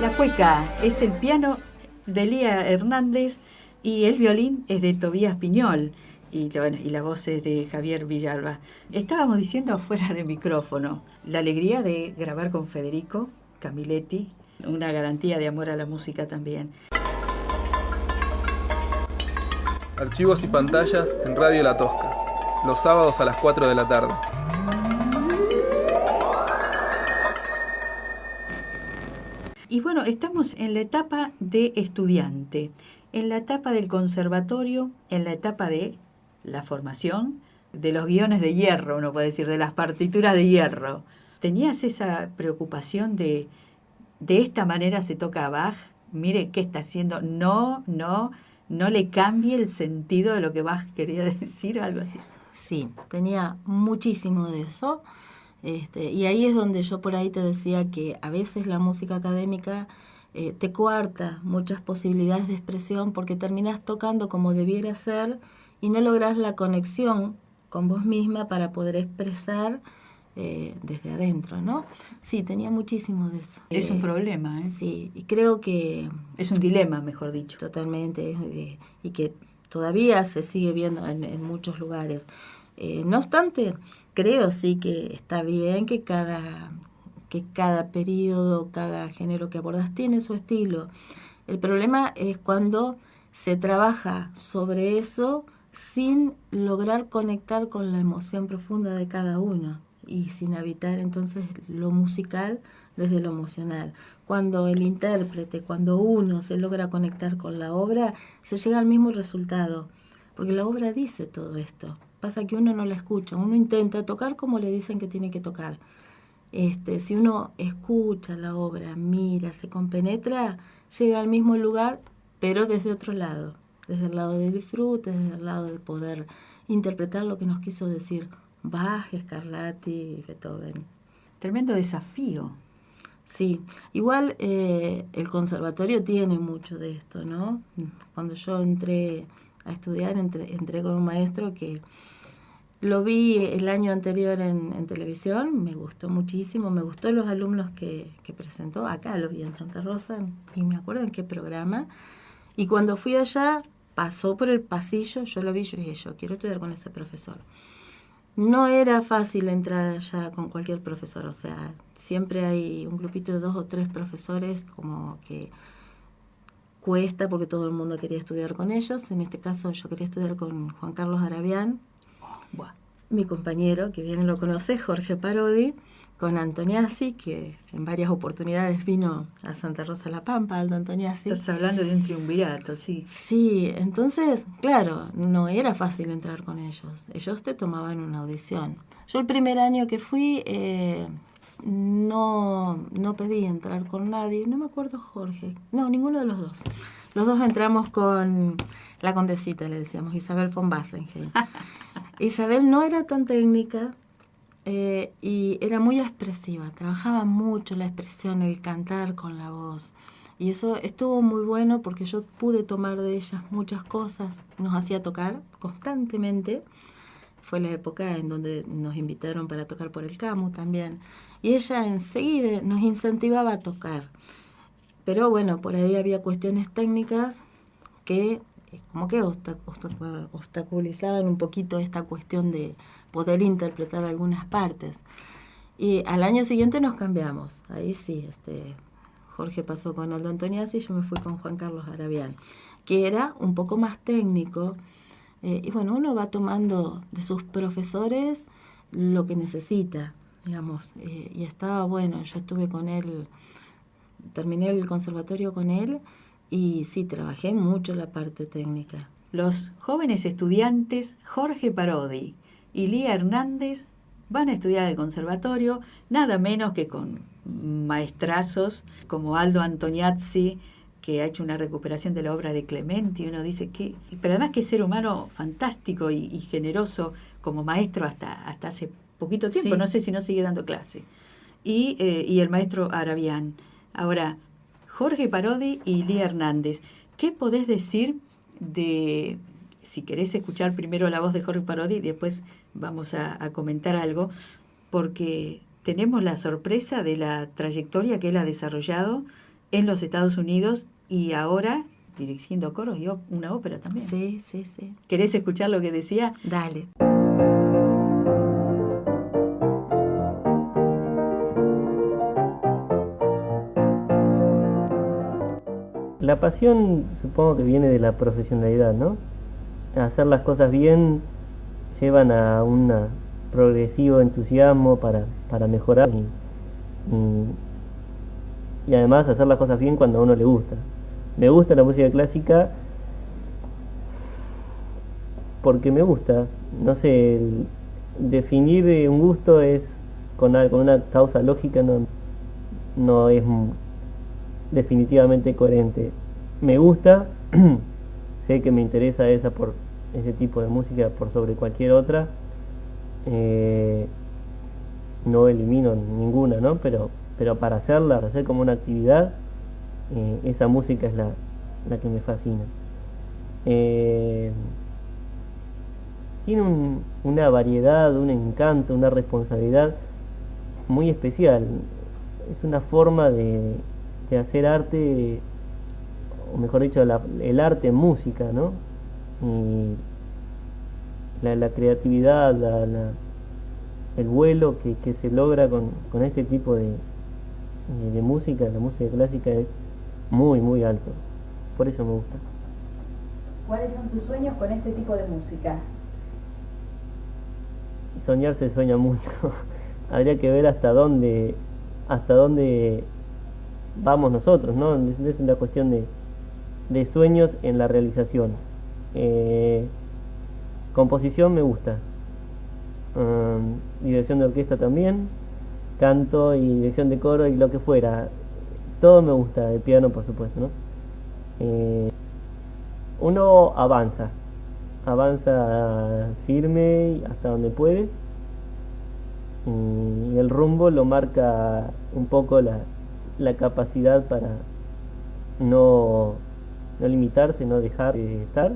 La cueca es el piano de Lía Hernández y el violín es de Tobías Piñol. Y la voz es de Javier Villalba. Estábamos diciendo fuera de micrófono la alegría de grabar con Federico Camilletti, una garantía de amor a la música también. Archivos y pantallas en Radio La Tosca, los sábados a las 4 de la tarde. Y bueno, estamos en la etapa de estudiante, en la etapa del conservatorio, en la etapa de la formación, de los guiones de hierro, uno puede decir, de las partituras de hierro. ¿Tenías esa preocupación de esta manera se toca a Bach? Mire, ¿qué está haciendo? No le cambie el sentido de lo que Bach quería decir o algo así. Sí, tenía muchísimo de eso. Y ahí es donde yo por ahí te decía que a veces la música académica te coarta muchas posibilidades de expresión porque terminás tocando como debiera ser y no lográs la conexión con vos misma para poder expresar desde adentro, ¿no? Sí, tenía muchísimo de eso. Es un problema, ¿eh? Sí, y creo que... Es un dilema, mejor dicho. Totalmente, y que todavía se sigue viendo en muchos lugares. No obstante, creo sí que está bien que cada periodo, cada género que abordas tiene su estilo. El problema es cuando se trabaja sobre eso sin lograr conectar con la emoción profunda de cada uno y sin habitar entonces lo musical desde lo emocional. Cuando el intérprete, cuando uno se logra conectar con la obra, se llega al mismo resultado, porque la obra dice todo esto. Pasa que uno no la escucha, uno intenta tocar como le dicen que tiene que tocar. Si uno escucha la obra, mira, se compenetra, llega al mismo lugar, pero desde otro lado, desde el lado del disfrute, desde el lado de poder interpretar lo que nos quiso decir Bach, Scarlatti, Beethoven. Tremendo desafío. Sí, igual el conservatorio tiene mucho de esto, ¿no? Cuando yo entré a estudiar, entré con un maestro que lo vi el año anterior en televisión, me gustó muchísimo, me gustó los alumnos que presentó, acá lo vi en Santa Rosa, y me acuerdo en qué programa, y cuando fui allá, pasó por el pasillo, yo lo vi, yo dije, yo quiero estudiar con ese profesor. No era fácil entrar allá con cualquier profesor, o sea, siempre hay un grupito de 2 o 3 profesores como que cuesta porque todo el mundo quería estudiar con ellos. En este caso yo quería estudiar con Juan Carlos Arabián, mi compañero, que bien lo conoce, Jorge Parodi, con Antoniazzi, que en varias oportunidades vino a Santa Rosa La Pampa, Aldo Antoniazzi. Estás hablando de un triunvirato, sí. Sí, entonces, claro, no era fácil entrar con ellos. Ellos te tomaban una audición. Yo el primer año que fui no pedí entrar con nadie, no me acuerdo Jorge, no, ninguno de los dos. Los dos entramos con la condesita, le decíamos, Isabel von Basenheim. Isabel no era tan técnica y era muy expresiva, trabajaba mucho la expresión, el cantar con la voz. Y eso estuvo muy bueno porque yo pude tomar de ellas muchas cosas, nos hacía tocar constantemente. Fue la época en donde nos invitaron para tocar por el Camu también. Y ella enseguida nos incentivaba a tocar. Pero bueno, por ahí había cuestiones técnicas que como que obstaculizaban un poquito esta cuestión de poder interpretar algunas partes. Y al año siguiente nos cambiamos. Ahí sí, Jorge pasó con Aldo Antoniazzi y yo me fui con Juan Carlos Arabián, que era un poco más técnico. Y bueno, uno va tomando de sus profesores lo que necesita, digamos. Y estaba bueno, yo estuve con él, terminé el conservatorio con él y sí, trabajé mucho la parte técnica. Los jóvenes estudiantes Jorge Parodi y Lía Hernández van a estudiar al conservatorio, nada menos que con maestrazos como Aldo Antoniazzi, que ha hecho una recuperación de la obra de Clementi. Uno dice que, pero además que ser humano fantástico y generoso como maestro hasta hace poquito tiempo, sí. No sé si no sigue dando clase. Y el maestro Arabián. Ahora, Jorge Parodi y Lía Hernández, ¿qué podés decir de, si querés escuchar primero la voz de Jorge Parodi y después vamos a comentar algo, porque tenemos la sorpresa de la trayectoria que él ha desarrollado en los Estados Unidos y ahora dirigiendo coros y una ópera también. Sí. ¿Querés escuchar lo que decía? Dale. La pasión supongo que viene de la profesionalidad, ¿no? Hacer las cosas bien llevan a un progresivo entusiasmo para mejorar y además hacer las cosas bien cuando a uno le gusta. Me gusta la música clásica porque me gusta. No sé, definir un gusto es con una causa lógica no es definitivamente coherente. Me gusta, sé que me interesa por ese tipo de música por sobre cualquier otra. No elimino ninguna, ¿no? Pero para hacer como una actividad, esa música es la que me fascina. Tiene una variedad, un encanto, una responsabilidad muy especial. Es una forma de hacer arte, o mejor dicho, el arte en música, ¿no? Y la creatividad, el vuelo que se logra con este tipo de música, la música clásica es muy, muy alto. Por eso me gusta. ¿Cuáles son tus sueños con este tipo de música? Soñar se sueña mucho. Habría que ver hasta dónde vamos nosotros, ¿no? Es una cuestión de sueños en la realización. Composición me gusta. Dirección de orquesta también, canto y dirección de coro y lo que fuera, todo me gusta, el piano por supuesto, ¿no? Uno avanza firme hasta donde puede y el rumbo lo marca un poco la capacidad para no limitarse, no dejar de estar,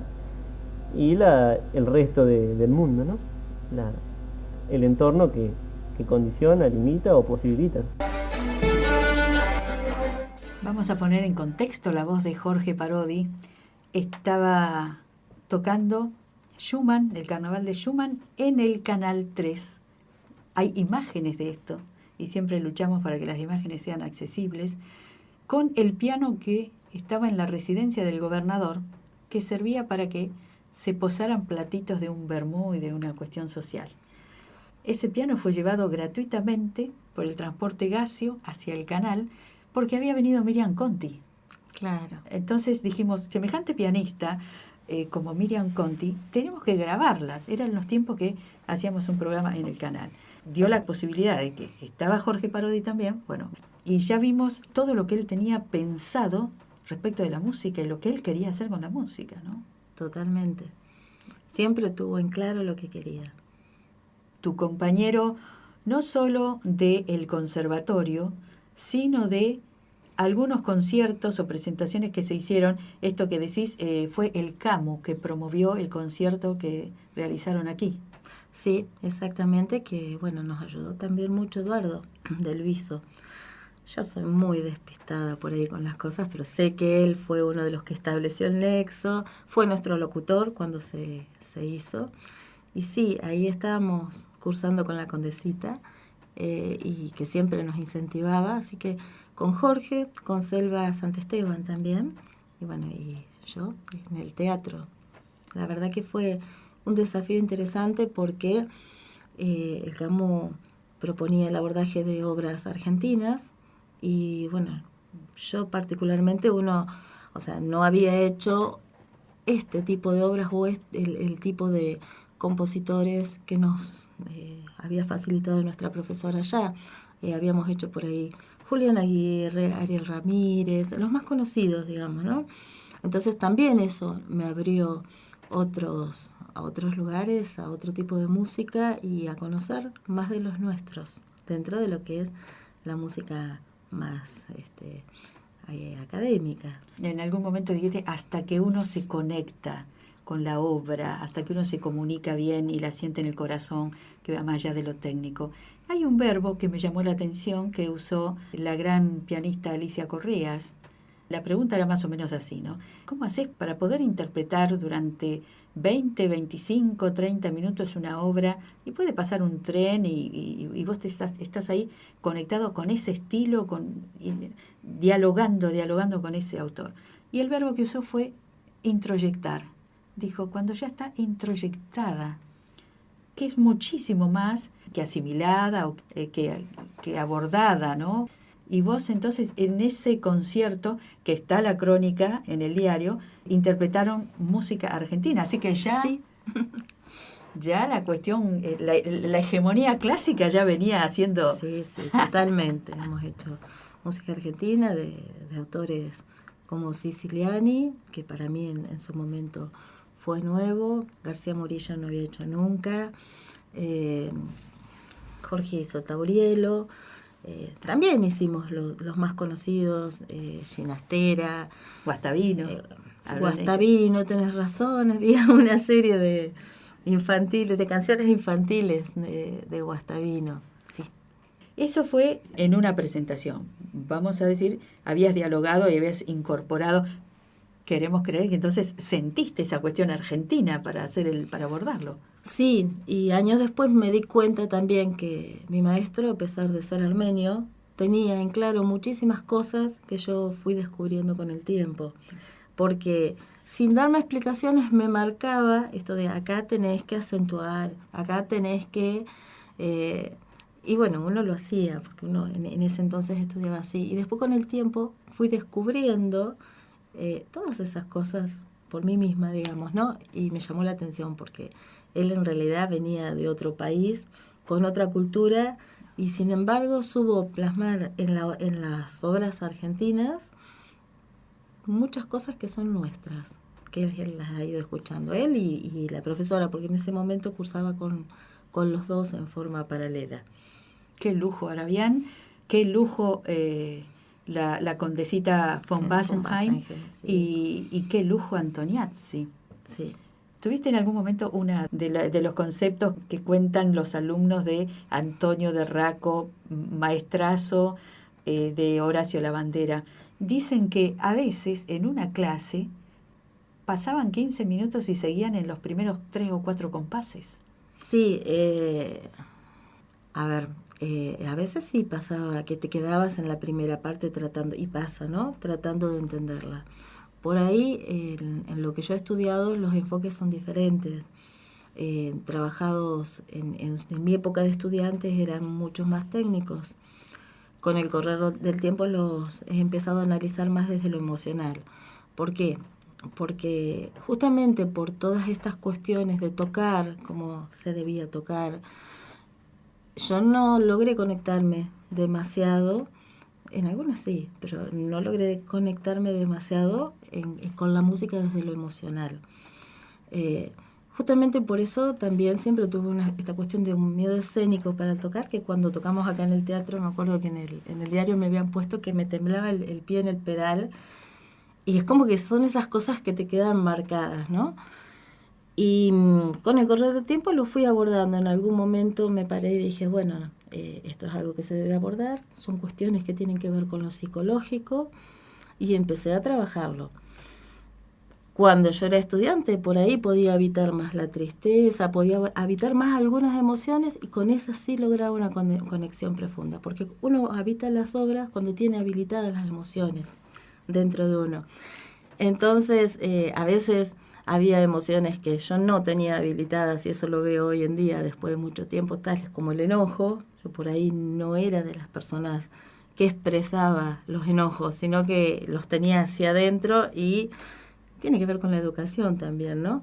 y el resto del mundo, ¿no? El entorno que condiciona, limita o posibilita. Vamos a poner en contexto la voz de Jorge Parodi. Estaba tocando Schumann, el Carnaval de Schumann, en el Canal 3. Hay imágenes de esto y siempre luchamos para que las imágenes sean accesibles, con el piano que estaba en la residencia del gobernador, que servía para que se posaran platitos de un vermú y de una cuestión social. Ese piano fue llevado gratuitamente por el transporte gasio hacia el canal porque había venido Miriam Conti. Claro. Entonces dijimos, semejante pianista como Miriam Conti, tenemos que grabarlas. Eran los tiempos que hacíamos un programa en el canal. Dio la posibilidad de que estaba Jorge Parodi también, bueno, y ya vimos todo lo que él tenía pensado respecto de la música y lo que él quería hacer con la música, ¿no? Totalmente. Siempre tuvo en claro lo que quería. Tu compañero no solo del conservatorio, sino de algunos conciertos o presentaciones que se hicieron. Esto que decís fue el CAMU que promovió el concierto que realizaron aquí. Sí, exactamente, que bueno, nos ayudó también mucho Eduardo del Viso. Yo soy muy despistada por ahí con las cosas, pero sé que él fue uno de los que estableció el nexo, fue nuestro locutor cuando se hizo. Y sí, ahí estábamos cursando con la Condesita y que siempre nos incentivaba. Así que con Jorge, con Selva Santesteban también, y bueno, y yo en el teatro. La verdad que fue un desafío interesante porque el Camus proponía el abordaje de obras argentinas y bueno, yo particularmente no había hecho este tipo de obras o el tipo de compositores que nos había facilitado nuestra profesora allá. Habíamos hecho por ahí Julián Aguirre, Ariel Ramírez, los más conocidos, digamos, ¿no? Entonces también eso me abrió a otros lugares, a otro tipo de música y a conocer más de los nuestros, dentro de lo que es la música más académica. En algún momento dijiste, hasta que uno se conecta con la obra, hasta que uno se comunica bien y la siente en el corazón, que va más allá de lo técnico. Hay un verbo que me llamó la atención que usó la gran pianista Alicia Correas. La pregunta era más o menos así, ¿no? ¿Cómo haces para poder interpretar durante 20, 25, 30 minutos una obra y puede pasar un tren y vos estás ahí conectado con ese estilo, dialogando con ese autor? Y el verbo que usó fue introyectar. Dijo, cuando ya está introyectada, que es muchísimo más que asimilada o que abordada, ¿no? Y vos entonces en ese concierto, que está la crónica en el diario, interpretaron música argentina, así que ya, sí. Ya la cuestión, la hegemonía clásica ya venía haciendo... Sí, totalmente. Hemos hecho música argentina de autores como Siciliani, que para mí en su momento fue nuevo, García Morillo no había hecho nunca, Jorge hizo Taurielo, también hicimos los más conocidos, Ginastera, Guastavino. Guastavino, tenés razón, había una serie de canciones infantiles de Guastavino, sí. Eso fue en una presentación. Vamos a decir, habías dialogado y habías incorporado. Queremos creer que entonces sentiste esa cuestión argentina para abordarlo. Sí, y años después me di cuenta también que mi maestro, a pesar de ser armenio, tenía en claro muchísimas cosas que yo fui descubriendo con el tiempo. Porque sin darme explicaciones me marcaba esto de acá tenés que acentuar, acá tenés que... y bueno, uno lo hacía, porque uno en ese entonces estudiaba así. Y después con el tiempo fui descubriendo todas esas cosas por mí misma, digamos, ¿no? Y me llamó la atención porque él en realidad venía de otro país, con otra cultura, y sin embargo supo plasmar en las obras argentinas muchas cosas que son nuestras, que él las ha ido escuchando, él y la profesora, porque en ese momento cursaba con los dos en forma paralela. Qué lujo, Arabián, qué lujo la Condesita von Wassenheim, sí. y qué lujo Antoniazzi. Sí. ¿Tuviste en algún momento una de los conceptos que cuentan los alumnos de Antonio de Raco, maestrazo de Horacio Lavandera? Dicen que a veces en una clase pasaban 15 minutos y seguían en los primeros 3 o 4 compases. Sí, a veces sí pasaba que te quedabas en la primera parte tratando, y pasa, ¿no? Tratando de entenderla. Por ahí, en lo que yo he estudiado, los enfoques son diferentes. Trabajados en mi época de estudiantes eran mucho más técnicos. Con el correr del tiempo los he empezado a analizar más desde lo emocional. ¿Por qué? Porque justamente por todas estas cuestiones de tocar, como se debía tocar, yo no logré conectarme demasiado, en algunas sí, pero no logré conectarme demasiado con la música desde lo emocional. Justamente por eso también siempre tuve esta cuestión de un miedo escénico para tocar, que cuando tocamos acá en el teatro, me acuerdo que en el diario me habían puesto que me temblaba el pie en el pedal, y es como que son esas cosas que te quedan marcadas, ¿no? Y con el correr del tiempo lo fui abordando. En algún momento me paré y dije, bueno, esto es algo que se debe abordar, son cuestiones que tienen que ver con lo psicológico, y empecé a trabajarlo. Cuando yo era estudiante, por ahí podía habitar más la tristeza, podía habitar más algunas emociones, y con esas sí lograba una conexión profunda, porque uno habita las obras cuando tiene habilitadas las emociones dentro de uno. Entonces, a veces había emociones que yo no tenía habilitadas, y eso lo veo hoy en día, después de mucho tiempo, tales como el enojo. Yo por ahí no era de las personas que expresaba los enojos, sino que los tenía hacia adentro, y tiene que ver con la educación también, ¿no?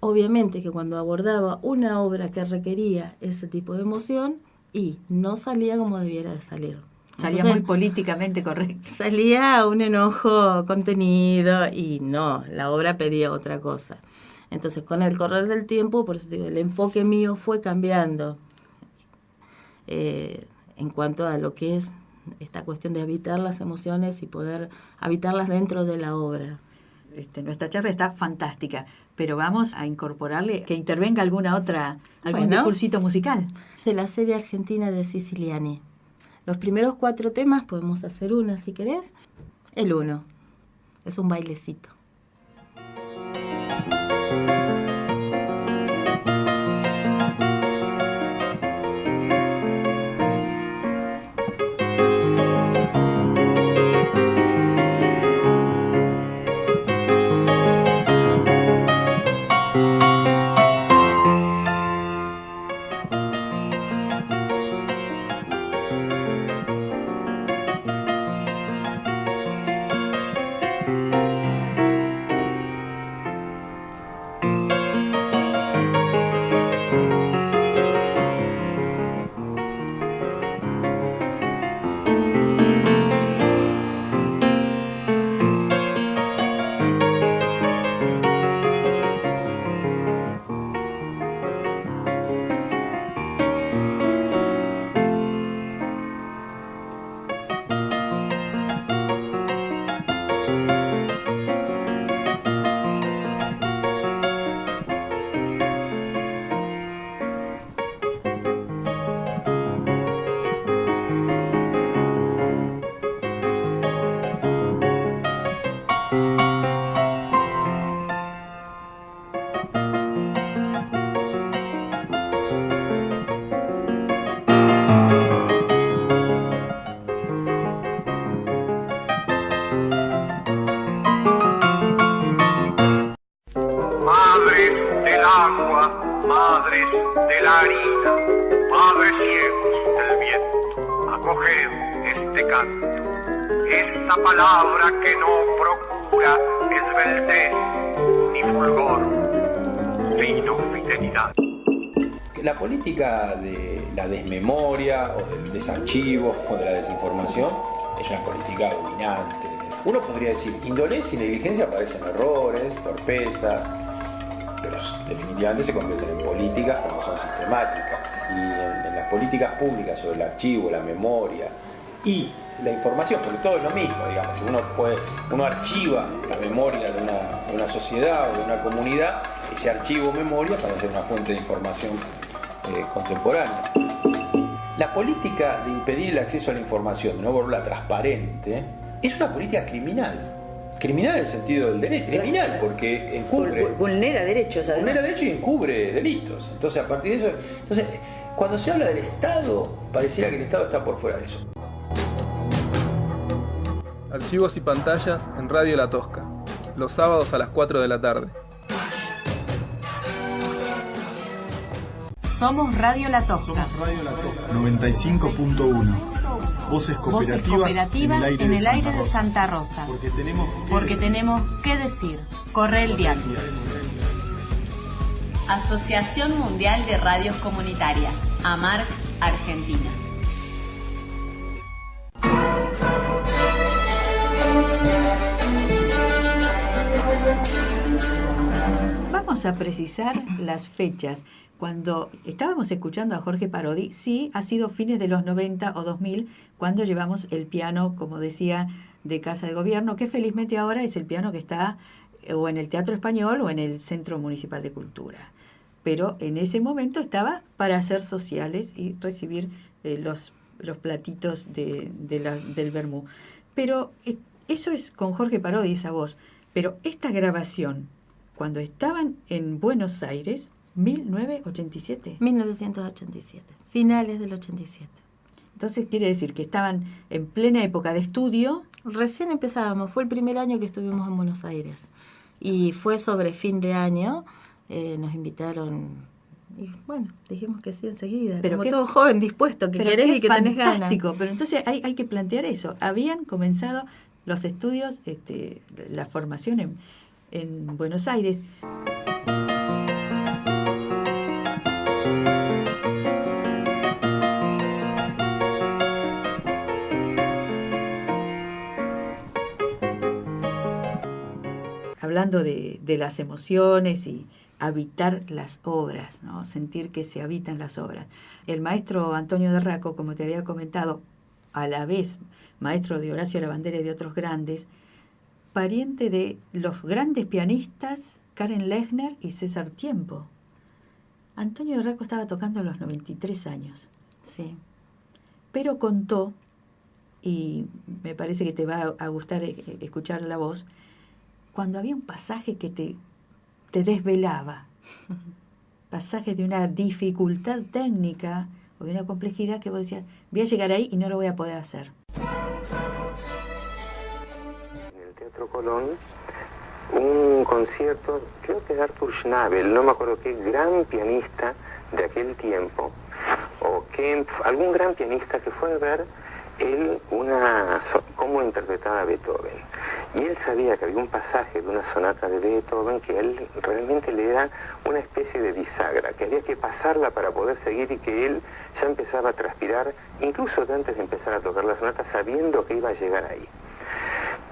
Obviamente que cuando abordaba una obra que requería ese tipo de emoción, y no salía como debiera de salir. Salía Entonces, muy políticamente correcto. salía un enojo contenido, y no, la obra pedía otra cosa. Entonces, con el correr del tiempo, por eso digo, el enfoque mío fue cambiando en cuanto a lo que es esta cuestión de habitar las emociones y poder habitarlas dentro de la obra. Nuestra charla está fantástica, pero vamos a incorporarle que intervenga algún discursito musical. De la serie argentina de Siciliani. Los primeros 4 temas, podemos hacer una si querés. El 1 es un bailecito. Madres de la harina, padres ciegos del viento, acoged este canto. Esta palabra que no procura esbeltez ni fulgor, sino fidelidad. La política de la desmemoria o del desarchivo o de la desinformación es una política dominante. Uno podría decir, indolencia y negligencia parecen errores, torpezas, pero definitivamente se convierten en políticas cuando son sistemáticas. Y en las políticas públicas sobre el archivo, la memoria y la información, porque todo es lo mismo, digamos, uno archiva la memoria de una sociedad o de una comunidad, ese archivo o memoria para hacer una fuente de información contemporánea. La política de impedir el acceso a la información, de no volverla transparente, es una política criminal. Criminal en el sentido del derecho, criminal porque encubre, vulnera derechos, además. Vulnera derechos y encubre delitos. Entonces, a partir de eso, cuando se habla del Estado, pareciera que el Estado está por fuera de eso. Archivos y pantallas en Radio La Tosca, los sábados a las 4 de la tarde. Somos Radio La Tosca. 95.1. Voces cooperativas en el aire de Santa Rosa. Porque tenemos que decir. Corre el diario. Asociación Mundial de Radios Comunitarias. AMARC, Argentina. Vamos a precisar las fechas. Cuando estábamos escuchando a Jorge Parodi, sí, ha sido fines de los 90 o 2000, cuando llevamos el piano, como decía, de Casa de Gobierno, que felizmente ahora es el piano que está o en el Teatro Español o en el Centro Municipal de Cultura. Pero en ese momento estaba para hacer sociales y recibir los platitos del vermú. Pero eso es con Jorge Parodi, esa voz. Pero esta grabación, cuando estaban en Buenos Aires, 1987. 1987, finales del 87. Entonces quiere decir que estaban en plena época de estudio. Recién empezábamos, fue el primer año que estuvimos en Buenos Aires. Y fue sobre fin de año, nos invitaron, y bueno, dijimos que sí enseguida. Pero como todo joven dispuesto, que querés y que tenés ganas. Fantástico, pero entonces hay que plantear eso. Habían comenzado los estudios, la formación en Buenos Aires. Hablando de las emociones y habitar las obras, ¿no? Sentir que se habitan las obras. El maestro Antonio de Raco, como te había comentado, a la vez maestro de Horacio Labandera y de otros grandes, pariente de los grandes pianistas Karen Lechner y César Tiempo. Antonio de Raco estaba tocando a los 93 años. Sí. Pero contó, y me parece que te va a gustar escuchar la voz, cuando había un pasaje que te desvelaba, pasaje de una dificultad técnica o de una complejidad que vos decías, voy a llegar ahí y no lo voy a poder hacer. En el Teatro Colón, un concierto, creo que de Arthur Schnabel, no me acuerdo qué gran pianista de aquel tiempo, o algún gran pianista que fue a ver él cómo interpretaba Beethoven. Y él sabía que había un pasaje de una sonata de Beethoven que él realmente le era una especie de bisagra, que había que pasarla para poder seguir y que él ya empezaba a transpirar, incluso antes de empezar a tocar la sonata, sabiendo que iba a llegar ahí.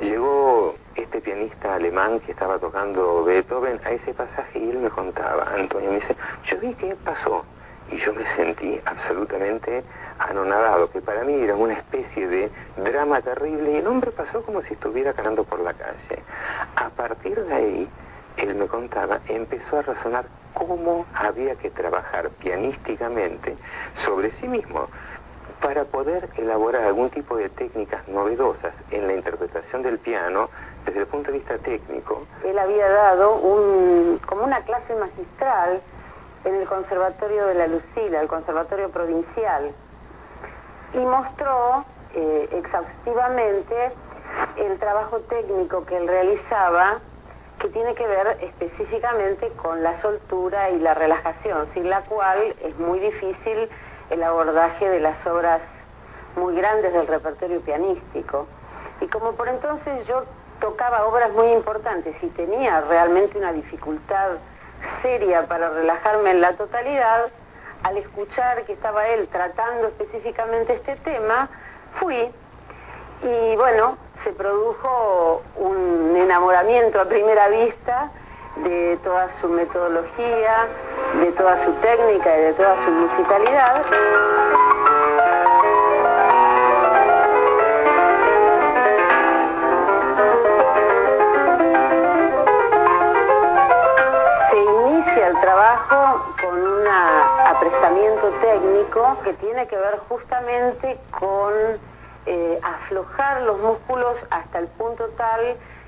Llegó este pianista alemán que estaba tocando Beethoven a ese pasaje y él me contaba, Antonio, me dice, yo vi qué pasó y yo me sentí absolutamente anonadado, que para mí era una especie de drama terrible y el hombre pasó como si estuviera caminando por la calle. A partir de ahí, él me contaba, empezó a razonar cómo había que trabajar pianísticamente sobre sí mismo para poder elaborar algún tipo de técnicas novedosas en la interpretación del piano desde el punto de vista técnico. Él había dado como una clase magistral en el Conservatorio de la Lucila, el Conservatorio Provincial, y mostró exhaustivamente el trabajo técnico que él realizaba, que tiene que ver específicamente con la soltura y la relajación, sin la cual es muy difícil el abordaje de las obras muy grandes del repertorio pianístico. Y como por entonces yo tocaba obras muy importantes y tenía realmente una dificultad seria para relajarme en la totalidad, al escuchar que estaba él tratando específicamente este tema, fui y bueno, se produjo un enamoramiento a primera vista de toda su metodología, de toda su técnica y de toda su musicalidad. Se inicia el trabajo con un apresamiento técnico que tiene que ver justamente con aflojar los músculos hasta el punto tal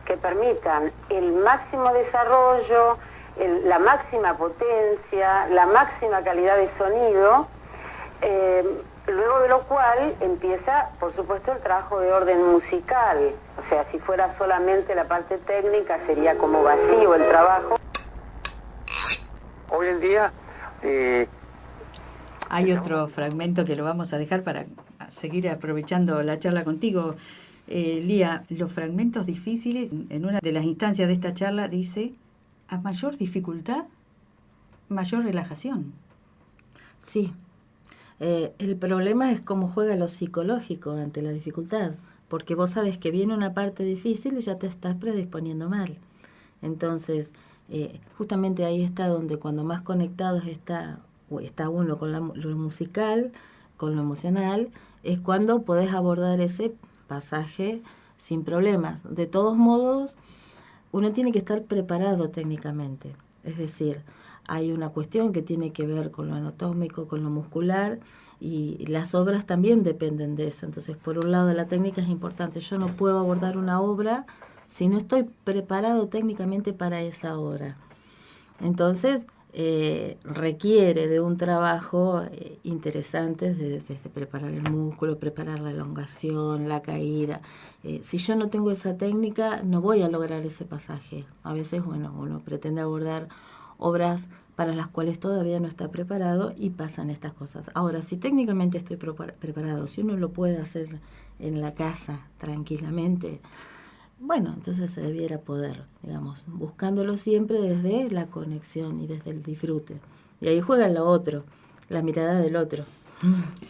que permitan el máximo desarrollo, la máxima potencia, la máxima calidad de sonido, luego de lo cual empieza, por supuesto, el trabajo de orden musical. O sea, si fuera solamente la parte técnica, sería como vacío el trabajo. Hoy en día... Hay otro fragmento que lo vamos a dejar para seguir aprovechando la charla contigo. Lía, los fragmentos difíciles, en una de las instancias de esta charla dice, a mayor dificultad, mayor relajación. Sí, el problema es cómo juega lo psicológico ante la dificultad, porque vos sabes que viene una parte difícil y ya te estás predisponiendo mal. Entonces, justamente ahí está donde cuando más conectados está uno con lo musical, con lo emocional, es cuando podés abordar ese pasaje sin problemas. De todos modos, uno tiene que estar preparado técnicamente. Es decir, hay una cuestión que tiene que ver con lo anatómico, con lo muscular, y las obras también dependen de eso. Entonces, por un lado, la técnica es importante. Yo no puedo abordar una obra si no estoy preparado técnicamente para esa obra. Entonces, requiere de un trabajo interesante desde preparar el músculo, preparar la elongación, la caída. Si yo no tengo esa técnica, no voy a lograr ese pasaje. A veces, bueno, uno pretende abordar obras para las cuales todavía no está preparado y pasan estas cosas. Ahora, si técnicamente estoy preparado, si uno lo puede hacer en la casa tranquilamente, bueno, entonces se debiera poder, digamos, buscándolo siempre desde la conexión y desde el disfrute. Y ahí juega lo otro, la mirada del otro.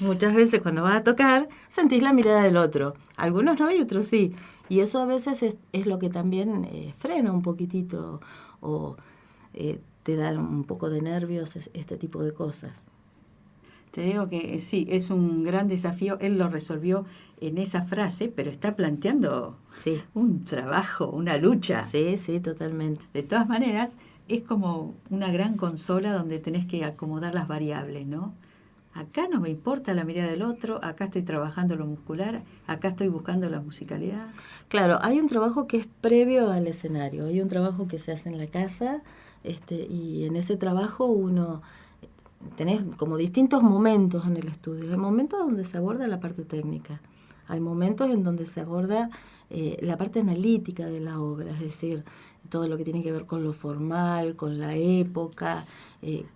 Muchas veces cuando vas a tocar, sentís la mirada del otro. Algunos no y otros sí. Y eso a veces es lo que también frena un poquitito o te da un poco de nervios, este tipo de cosas. Te digo que sí, es un gran desafío. Él lo resolvió en esa frase, pero está planteando un trabajo, una lucha. Sí, sí, totalmente. De todas maneras, es como una gran consola donde tenés que acomodar las variables, ¿no? Acá no me importa la mirada del otro, acá estoy trabajando lo muscular, acá estoy buscando la musicalidad. Claro, hay un trabajo que es previo al escenario, hay un trabajo que se hace en la casa, y en ese trabajo uno... Tenés como distintos momentos en el estudio. Hay momentos donde se aborda la parte técnica, hay momentos en donde se aborda la parte analítica de la obra, es decir, todo lo que tiene que ver con lo formal, con la época,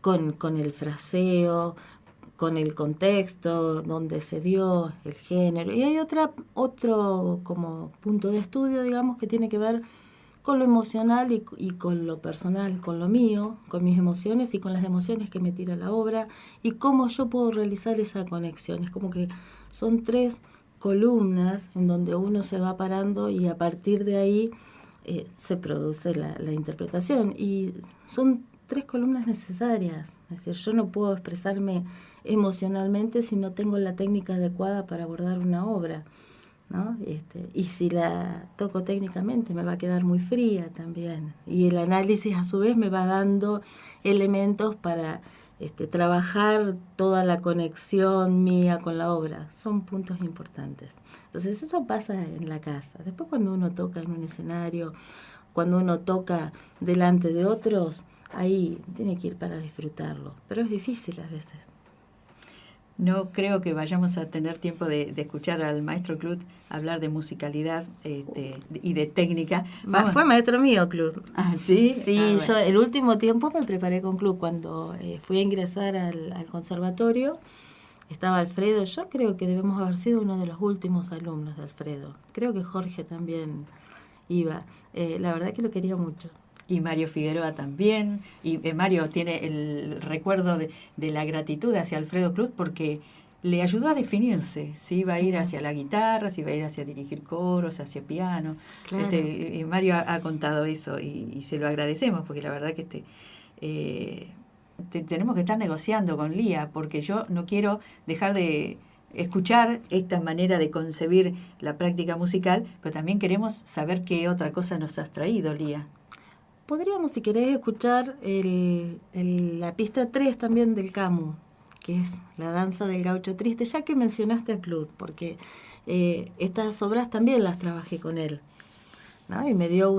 con el fraseo, con el contexto, donde se dio el género. Y hay otro como punto de estudio, digamos, que tiene que ver con lo emocional y con lo personal, con lo mío, con mis emociones y con las emociones que me tira la obra y cómo yo puedo realizar esa conexión. Es como que son 3 columnas en donde uno se va parando y a partir de ahí se produce la interpretación. Y son 3 columnas necesarias. Es decir, yo no puedo expresarme emocionalmente si no tengo la técnica adecuada para abordar una obra, ¿no? Y si la toco técnicamente me va a quedar muy fría también, y el análisis a su vez me va dando elementos para trabajar toda la conexión mía con la obra. Son puntos importantes. Entonces eso pasa en la casa. Después cuando uno toca en un escenario, cuando uno toca delante de otros, ahí tiene que ir para disfrutarlo, pero es difícil a veces. No creo que vayamos a tener tiempo de escuchar al maestro Clut hablar de musicalidad y de técnica. Fue maestro mío, Clut. ¿Ah, sí? Sí, bueno. Yo el último tiempo me preparé con Clut. Cuando fui a ingresar al conservatorio, estaba Alfredo. Yo creo que debemos haber sido uno de los últimos alumnos de Alfredo. Creo que Jorge también iba. La verdad que lo quería mucho. Y Mario Figueroa también, y Mario tiene el recuerdo de la gratitud hacia Alfredo Clut porque le ayudó a definirse, si iba a ir hacia la guitarra, si iba a ir hacia dirigir coros, hacia piano. Claro. Mario ha contado eso y se lo agradecemos porque la verdad que tenemos que estar negociando con Lía porque yo no quiero dejar de escuchar esta manera de concebir la práctica musical, pero también queremos saber qué otra cosa nos has traído, Lía. Podríamos, si querés, escuchar la pista 3 también del Camus, que es la danza del gaucho triste, ya que mencionaste a Clut, porque estas obras también las trabajé con él, ¿no? Y me dio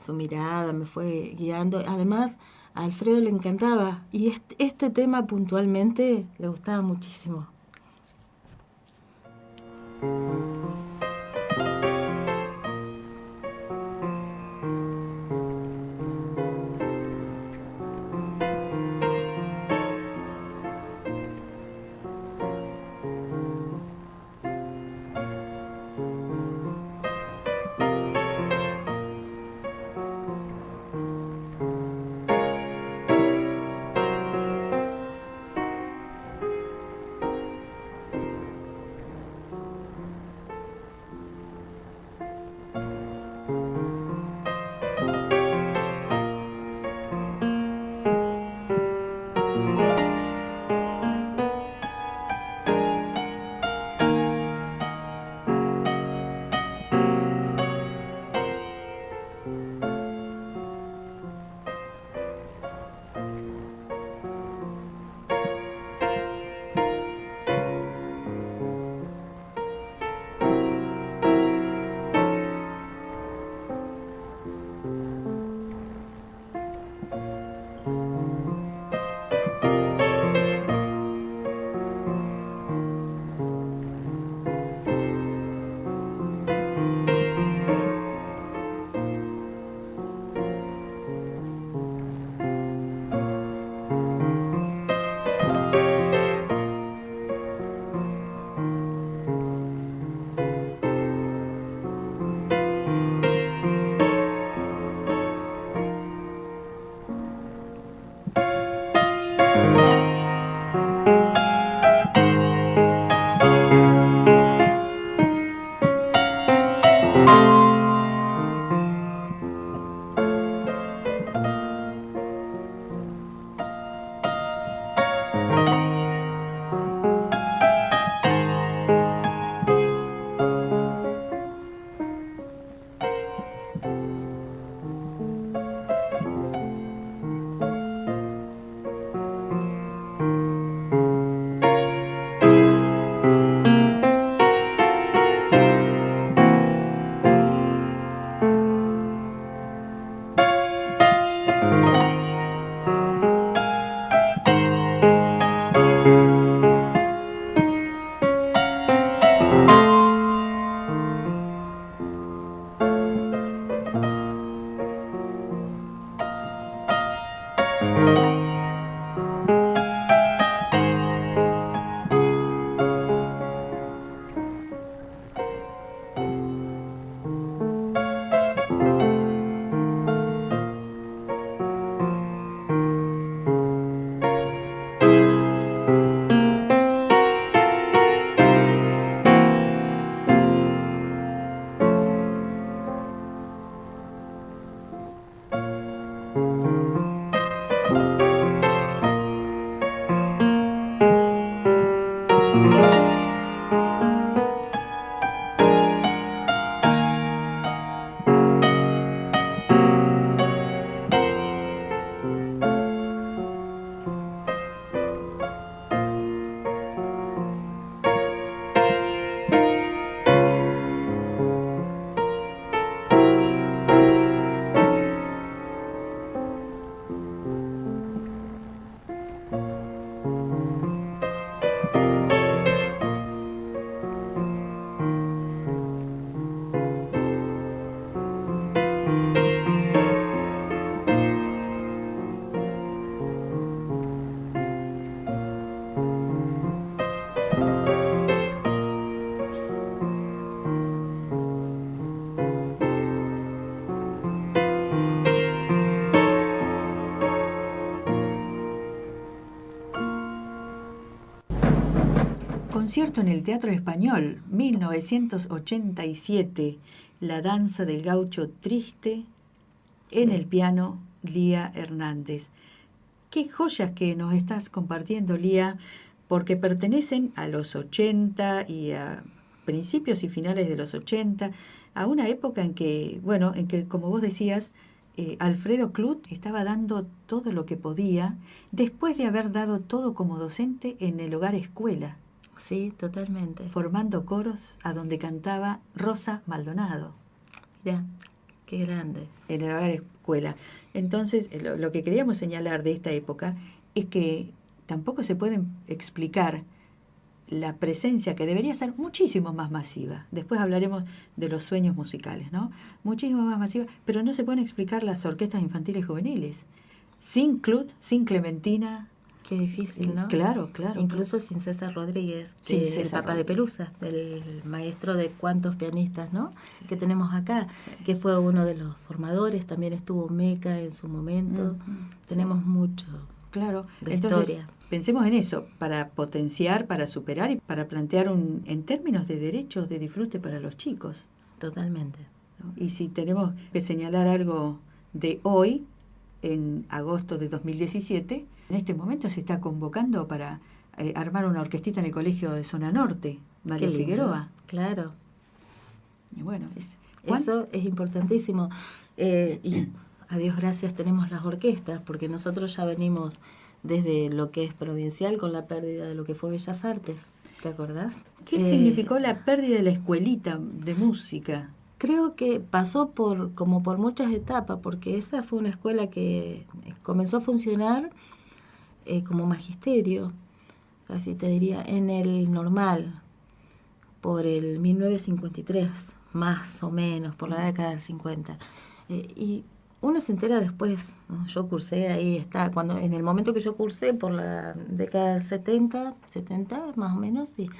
su mirada, me fue guiando. Además, a Alfredo le encantaba, y este tema puntualmente le gustaba muchísimo. Concierto en el Teatro Español, 1987, La danza del gaucho triste, en el piano, Lía Hernández. Qué joyas que nos estás compartiendo, Lía, porque pertenecen a los 80 y a principios y finales de los 80, a una época en que, como vos decías, Alfredo Klut estaba dando todo lo que podía, después de haber dado todo como docente en el hogar escuela. Sí, totalmente. Formando coros a donde cantaba Rosa Maldonado. Mirá, qué grande. En el hogar escuela. Entonces, lo que queríamos señalar de esta época es que tampoco se puede explicar la presencia que debería ser muchísimo más masiva. Después hablaremos de los sueños musicales, ¿no? Muchísimo más masiva, pero no se pueden explicar las orquestas infantiles juveniles. Sin Klut, sin Clementina. Qué difícil, ¿no? Claro. Incluso sin César Rodríguez, que es el papá de Pelusa, el maestro de cuantos pianistas, ¿no? Sí. Que tenemos acá, que fue uno de los formadores, también estuvo Meca en su momento. Tenemos mucho de historia. Pensemos en eso, para potenciar, para superar y para plantear en términos de derechos de disfrute para los chicos. Totalmente. ¿No? Y si tenemos que señalar algo de hoy, en agosto de 2017, en este momento se está convocando para armar una orquestita en el Colegio de Zona Norte, María Figueroa. Claro. Y bueno, eso es importantísimo. Y a Dios gracias tenemos las orquestas, porque nosotros ya venimos desde lo que es provincial con la pérdida de lo que fue Bellas Artes. ¿Te acordás? ¿Qué significó la pérdida de la escuelita de música? Creo que pasó por muchas etapas, porque esa fue una escuela que comenzó a funcionar como magisterio, casi te diría, en el normal, por el 1953, más o menos, por la década del 50. Y uno se entera después, ¿no? Yo cursé ahí, en el momento que yo cursé, por la década del 70 más o menos, sí.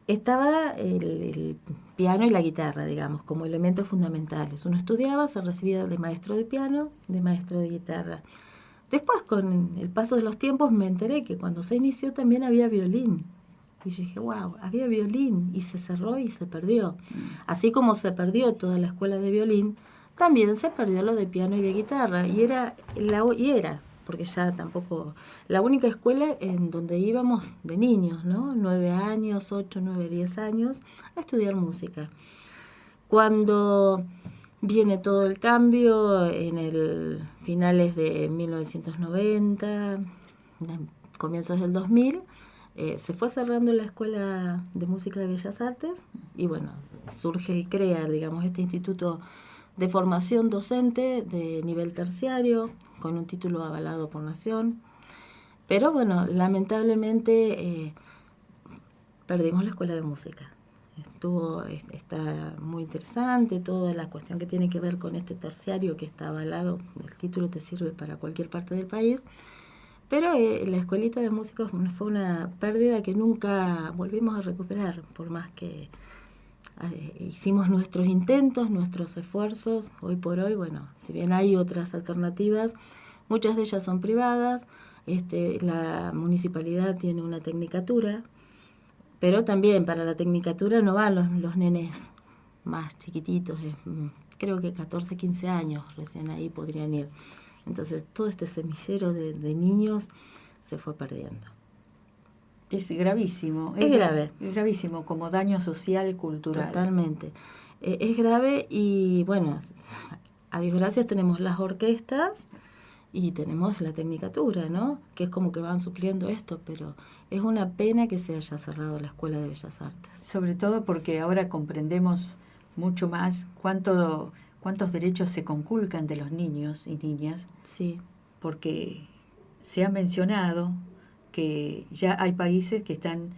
Estaba el piano y la guitarra, digamos, como elementos fundamentales. Uno estudiaba, se recibía de maestro de piano, de maestro de guitarra. Después, con el paso de los tiempos, me enteré que cuando se inició también había violín. Y yo dije, wow, había violín, y se cerró y se perdió. Así como se perdió toda la escuela de violín, también se perdió lo de piano y de guitarra. Y era, porque ya tampoco, la única escuela en donde íbamos de niños, ¿no? 9 años, 8, 9, 10 años, a estudiar música. Cuando viene todo el cambio en el finales de 1990, comienzos del 2000, se fue cerrando la Escuela de Música de Bellas Artes y bueno, surge el CREAR, digamos, este instituto de formación docente de nivel terciario, con un título avalado por Nación. Pero bueno, lamentablemente perdimos la Escuela de Música. Está muy interesante toda la cuestión que tiene que ver con este terciario que está avalado, el título te sirve para cualquier parte del país, pero la escuelita de música fue una pérdida que nunca volvimos a recuperar, por más que hicimos nuestros intentos, nuestros esfuerzos. Hoy por hoy, bueno, si bien hay otras alternativas, muchas de ellas son privadas. La municipalidad tiene una tecnicatura, pero también para la tecnicatura no van los nenes más chiquititos, creo que 14, 15 años recién ahí podrían ir. Entonces todo este semillero de niños se fue perdiendo. Es gravísimo. Es grave. Es gravísimo como daño social, cultural. Totalmente. Es grave y bueno, a Dios gracias tenemos las orquestas y tenemos la tecnicatura, ¿no? Que es como que van supliendo esto, pero es una pena que se haya cerrado la Escuela de Bellas Artes. Sobre todo porque ahora comprendemos mucho más cuántos derechos se conculcan de los niños y niñas. Sí. Porque se ha mencionado que ya hay países que están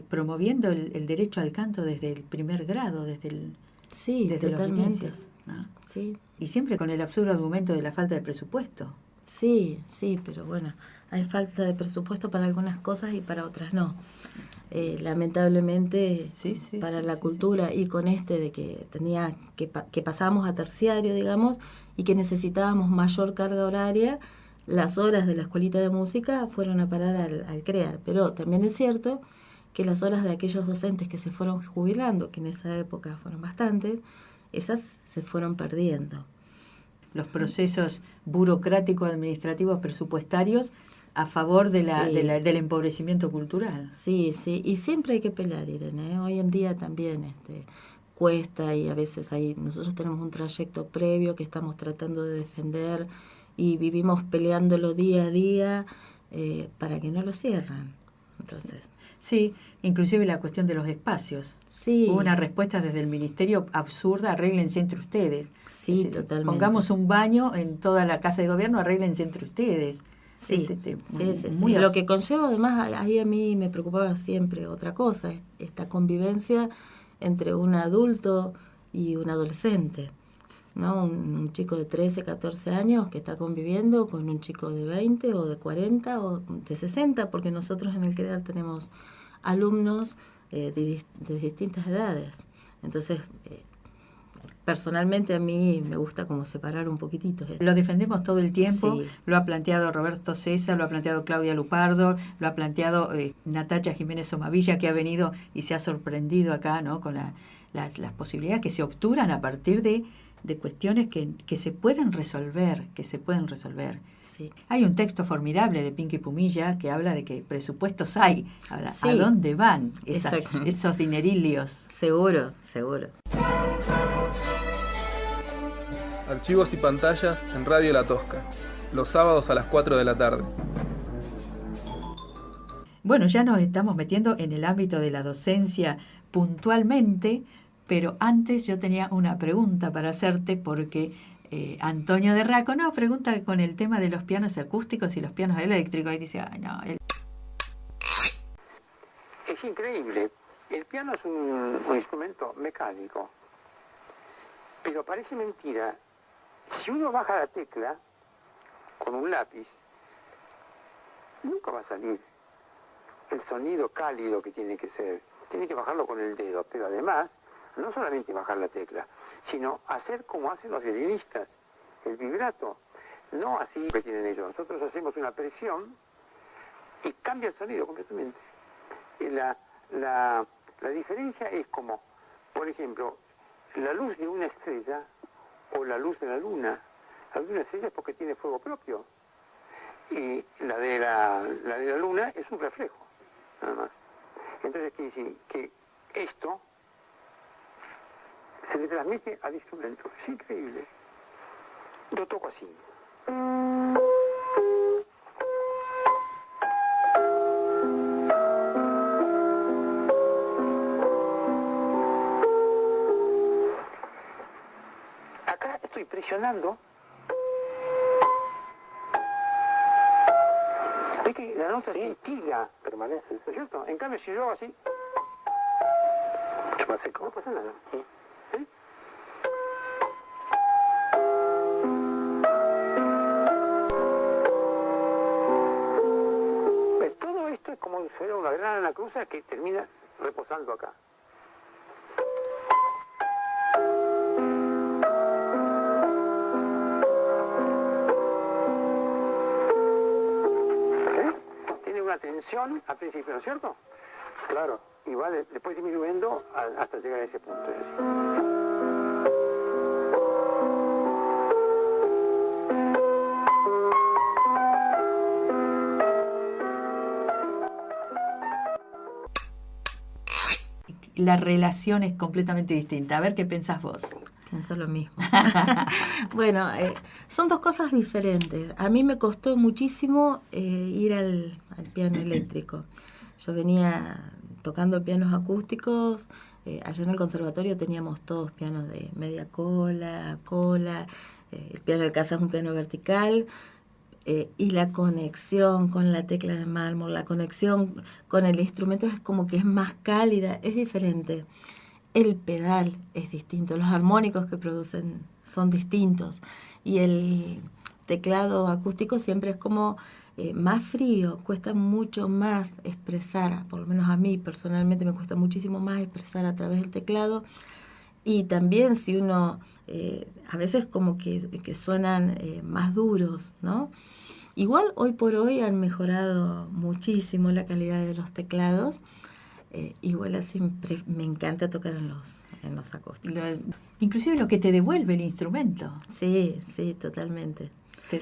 promoviendo el derecho al canto desde el primer grado, desde los inicios, ¿no? Sí. Y siempre con el absurdo argumento de la falta de presupuesto. Sí, pero bueno, hay falta de presupuesto para algunas cosas y para otras no. Lamentablemente para la cultura y con de que que pasábamos a terciario, digamos, y que necesitábamos mayor carga horaria, las horas de la escuelita de música fueron a parar al CREAR. Pero también es cierto que las horas de aquellos docentes que se fueron jubilando, que en esa época fueron bastantes, esas se fueron perdiendo. Los procesos burocráticos, administrativos, presupuestarios a favor del empobrecimiento cultural. Sí, y siempre hay que pelear, Irene. Hoy en día también cuesta y a veces nosotros tenemos un trayecto previo que estamos tratando de defender y vivimos peleándolo día a día para que no lo cierran. Entonces, sí, inclusive la cuestión de los espacios. Sí. Hubo una respuesta desde el ministerio absurda, arréglense entre ustedes. Sí, totalmente. Pongamos un baño en toda la casa de gobierno, arréglense entre ustedes. Sí, sí. Lo que conlleva además, ahí a mí me preocupaba siempre otra cosa, esta convivencia entre un adulto y un adolescente, ¿no? Un chico de 13, 14 años que está conviviendo con un chico de 20 o de 40 o de 60, porque nosotros en el CREAR tenemos alumnos de distintas edades. Entonces, personalmente a mí me gusta como separar un poquitito. Lo defendemos todo el tiempo, sí. Lo ha planteado Roberto César, lo ha planteado Claudia Lupardo, lo ha planteado Natacha Jiménez Somavilla, que ha venido y se ha sorprendido acá, ¿no? Con las posibilidades que se obturan a partir de cuestiones que se pueden resolver, Sí. Hay un texto formidable de Pinky Pumilla que habla de que presupuestos hay. Ahora, sí. ¿A dónde van esos dinerillos? Seguro. Archivos y pantallas en Radio La Tosca, los sábados a las 4 de la tarde. Bueno, ya nos estamos metiendo en el ámbito de la docencia puntualmente, pero antes yo tenía una pregunta para hacerte porque Antonio de Rácono pregunta con el tema de los pianos acústicos y los pianos eléctricos y dice, ay no. Es increíble. El piano es un instrumento mecánico, pero parece mentira. Si uno baja la tecla con un lápiz, nunca va a salir el sonido cálido que tiene que ser. Tiene que bajarlo con el dedo, pero además, no solamente bajar la tecla, sino hacer como hacen los violinistas, el vibrato. no así que tienen ellos. Nosotros hacemos una presión y cambia el sonido completamente. Y la diferencia es como, por ejemplo, la luz de una estrella o la luz de la luna. La luz de una estrella es porque tiene fuego propio. Y la de la luna es un reflejo, nada más. Entonces quiere decir que esto se le transmite al instrumento. Es increíble. Lo toco así. Acá estoy presionando. Es que la nota se tira, permanece, ¿no es cierto? En cambio, si yo hago así, mucho más seco, no pasa nada. ¿Sí? Pues todo esto es como si fuera una gran anacruza que termina reposando acá. Una tensión al principio, ¿no es cierto? Claro. Y va después disminuyendo hasta llegar a ese punto. La relación es completamente distinta. A ver qué pensás vos. Pienso lo mismo. Bueno, son dos cosas diferentes. A mí me costó muchísimo ir al piano eléctrico. Yo venía tocando pianos acústicos. Allá en el conservatorio teníamos todos pianos de media cola. El piano de casa es un piano vertical. Y la conexión con la tecla de mármol, la conexión con el instrumento es como que es más cálida, es diferente. El pedal es distinto, los armónicos que producen son distintos y el teclado acústico siempre es como más frío, cuesta mucho más expresar, por lo menos a mí personalmente me cuesta muchísimo más expresar a través del teclado y también si uno, a veces como que suenan más duros, ¿no? Igual hoy por hoy han mejorado muchísimo la calidad de los teclados. Igual así me encanta tocar en los acústicos. Inclusive lo que te devuelve el instrumento. Sí, totalmente.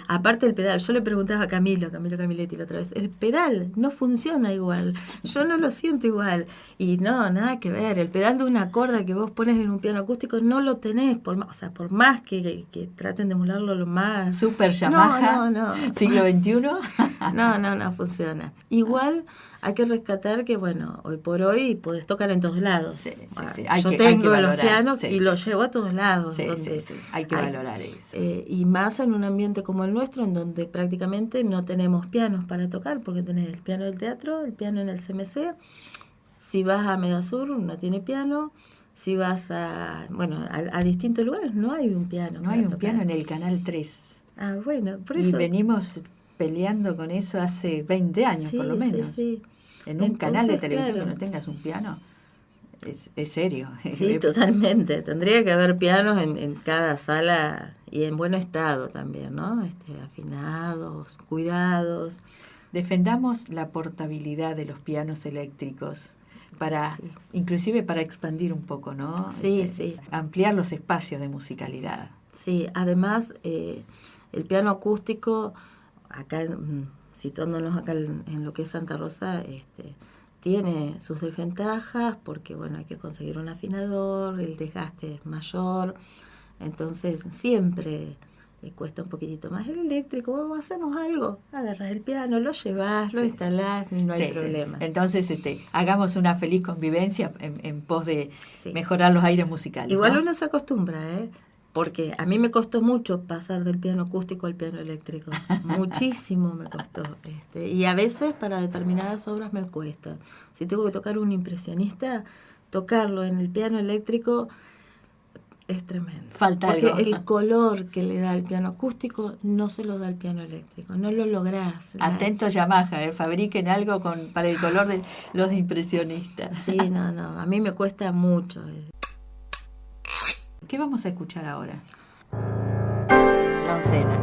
Aparte el pedal, yo le preguntaba a Camilo Camiletti la otra vez, el pedal no funciona igual, yo no lo siento igual. Y no, nada que ver, el pedal de una cuerda que vos pones en un piano acústico no lo tenés, por más que traten de emularlo lo más... Super Yamaha, no. siglo XXI. No funciona. Igual hay que rescatar que, bueno, hoy por hoy podés tocar en todos lados. Sí. Yo tengo los pianos y los llevo a todos lados. Sí. Hay que valorar eso. Y más en un ambiente como el nuestro, en donde prácticamente no tenemos pianos para tocar, porque tenés el piano del teatro, el piano en el CMC. Si vas a Medasur, no tiene piano. Si vas a distintos lugares, no hay un piano. No hay un piano en el Canal 3. Ah, bueno, por eso. Y venimos peleando con eso hace 20 años, por lo menos. Sí. En un canal de televisión que no tengas un piano, es serio. Sí, totalmente. Tendría que haber pianos en cada sala y en buen estado también, ¿no? Afinados, cuidados. Defendamos la portabilidad de los pianos eléctricos inclusive para expandir un poco, ¿no? Sí. Ampliar los espacios de musicalidad. Sí, además el piano acústico, acá situándonos acá en lo que es Santa Rosa, tiene sus desventajas porque, bueno, hay que conseguir un afinador, el desgaste es mayor, entonces siempre cuesta un poquitito más el eléctrico. Hacemos algo, agarras el piano, lo llevas, lo instalás y no hay problema. Entonces hagamos una feliz convivencia en pos de mejorar los aires musicales. Igual uno se acostumbra, porque a mí me costó mucho pasar del piano acústico al piano eléctrico. Muchísimo me costó. Y a veces para determinadas obras me cuesta. Si tengo que tocar un impresionista, tocarlo en el piano eléctrico es tremendo. Falta porque algo. El color que le da el piano acústico no se lo da el piano eléctrico. No lo lográs. Atento Yamaha, fabriquen algo para el color de los impresionistas. Sí, no. A mí me cuesta mucho. ¿Qué vamos a escuchar ahora? La oncena.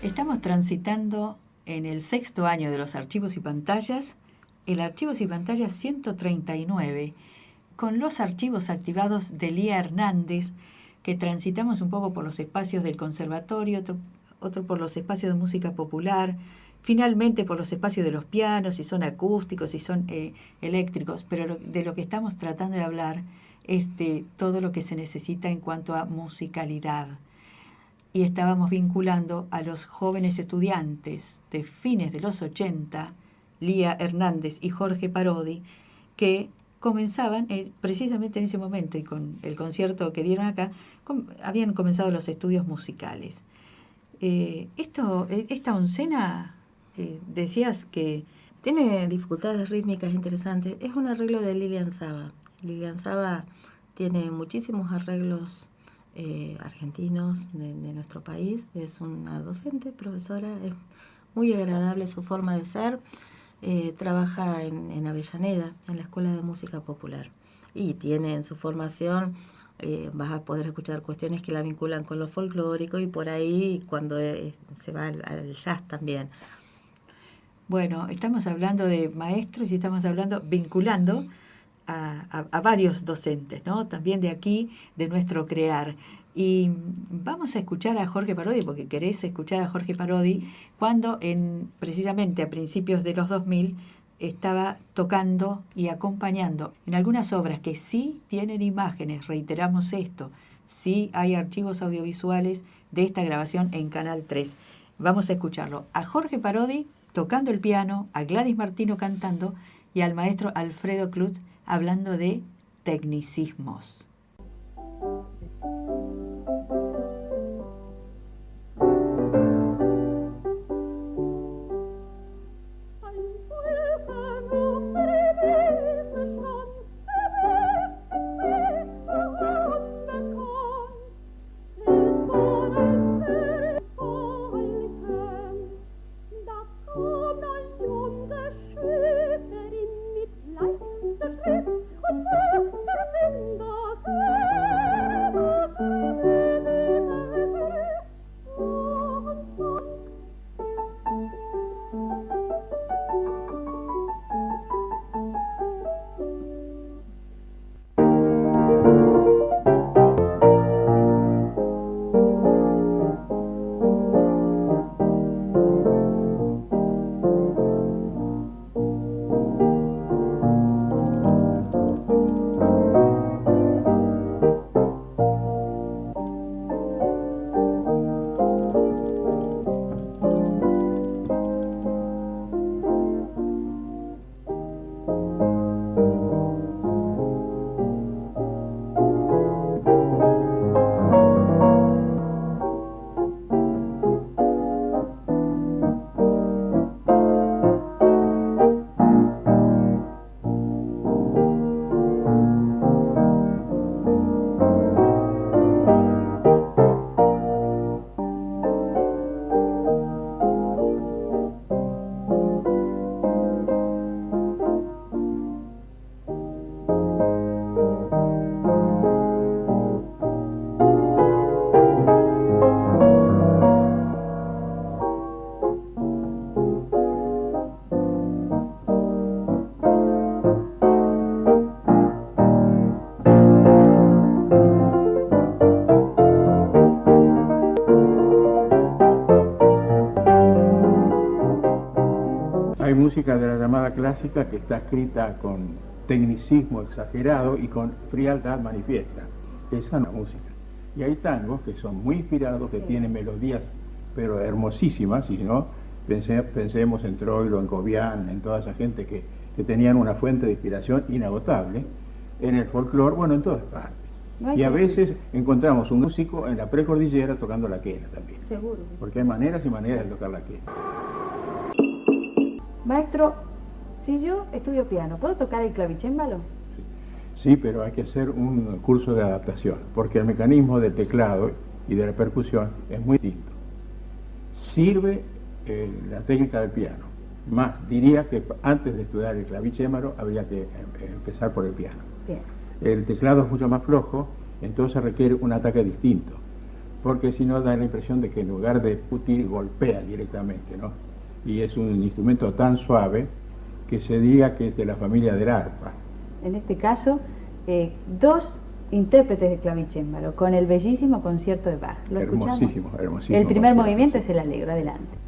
Estamos transitando en el 6º año de los Archivos y Pantallas, el Archivos y Pantallas 139, con los archivos activados de Lía Hernández, que transitamos un poco por los espacios del conservatorio, otro por los espacios de música popular, finalmente por los espacios de los pianos, si son acústicos, si son eléctricos, pero de lo que estamos tratando de hablar es de todo lo que se necesita en cuanto a musicalidad. Y estábamos vinculando a los jóvenes estudiantes de fines de los 80, Lía Hernández y Jorge Parodi, que comenzaban precisamente en ese momento, y con el concierto que dieron acá, habían comenzado los estudios musicales. Esta oncena, decías que... Tiene dificultades rítmicas interesantes. Es un arreglo de Lilian Saba. Lilian Saba tiene muchísimos arreglos argentinos de nuestro país. Es una docente, profesora, es muy agradable su forma de ser. Trabaja en Avellaneda, en la Escuela de Música Popular, y tiene en su formación, vas a poder escuchar cuestiones que la vinculan con lo folclórico, y por ahí cuando se va al jazz también. Bueno, estamos hablando de maestros y estamos vinculando a varios docentes, ¿no? También de aquí, de nuestro crear. Y vamos a escuchar a Jorge Parodi, porque querés escuchar a Jorge Parodi, cuando precisamente a principios de los 2000 estaba tocando y acompañando en algunas obras que sí tienen imágenes, reiteramos esto, sí hay archivos audiovisuales de esta grabación en Canal 3. Vamos a escucharlo a Jorge Parodi tocando el piano, a Gladys Martino cantando y al maestro Alfredo Klut hablando de tecnicismos. Música de la llamada clásica que está escrita con tecnicismo exagerado y con frialdad manifiesta. Esa es la música. Y hay tangos que son muy inspirados, que tienen melodías pero hermosísimas, y no pensemos en Troilo, en Cobian, en toda esa gente que tenían una fuente de inspiración inagotable, en el folclore, bueno, en todas partes. Y a veces encontramos un músico en la precordillera tocando la quena también. Seguro. Porque hay maneras y maneras de tocar la quena. Maestro, si yo estudio piano, ¿puedo tocar el clavicémbalo? Sí, pero hay que hacer un curso de adaptación, porque el mecanismo del teclado y de la percusión es muy distinto. Sirve la técnica del piano, más diría que antes de estudiar el clavicémbalo habría que empezar por el piano. Bien. El teclado es mucho más flojo, entonces requiere un ataque distinto, porque si no da la impresión de que en lugar de putir golpea directamente, ¿no? Y es un instrumento tan suave que se diga que es de la familia del arpa. En este caso, 2 intérpretes de clavicémbalo con el bellísimo concierto de Bach. ¿Lo escuchamos? Hermosísimo. El primer movimiento es el Allegro. Adelante.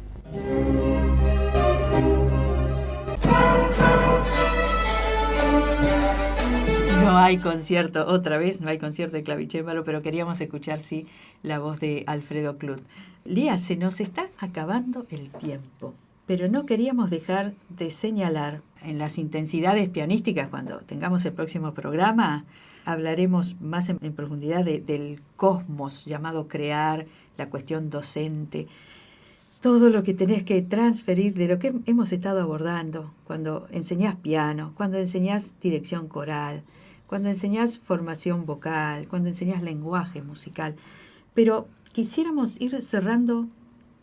No hay concierto, otra vez, no hay concierto de clavicémbalo, pero queríamos escuchar, sí, la voz de Alfredo Kluth. Lía, se nos está acabando el tiempo, pero no queríamos dejar de señalar en las intensidades pianísticas, cuando tengamos el próximo programa, hablaremos más en profundidad del cosmos llamado crear, la cuestión docente, todo lo que tenés que transferir de lo que hemos estado abordando cuando enseñás piano, cuando enseñás dirección coral, cuando enseñás formación vocal, cuando enseñás lenguaje musical. Pero quisiéramos ir cerrando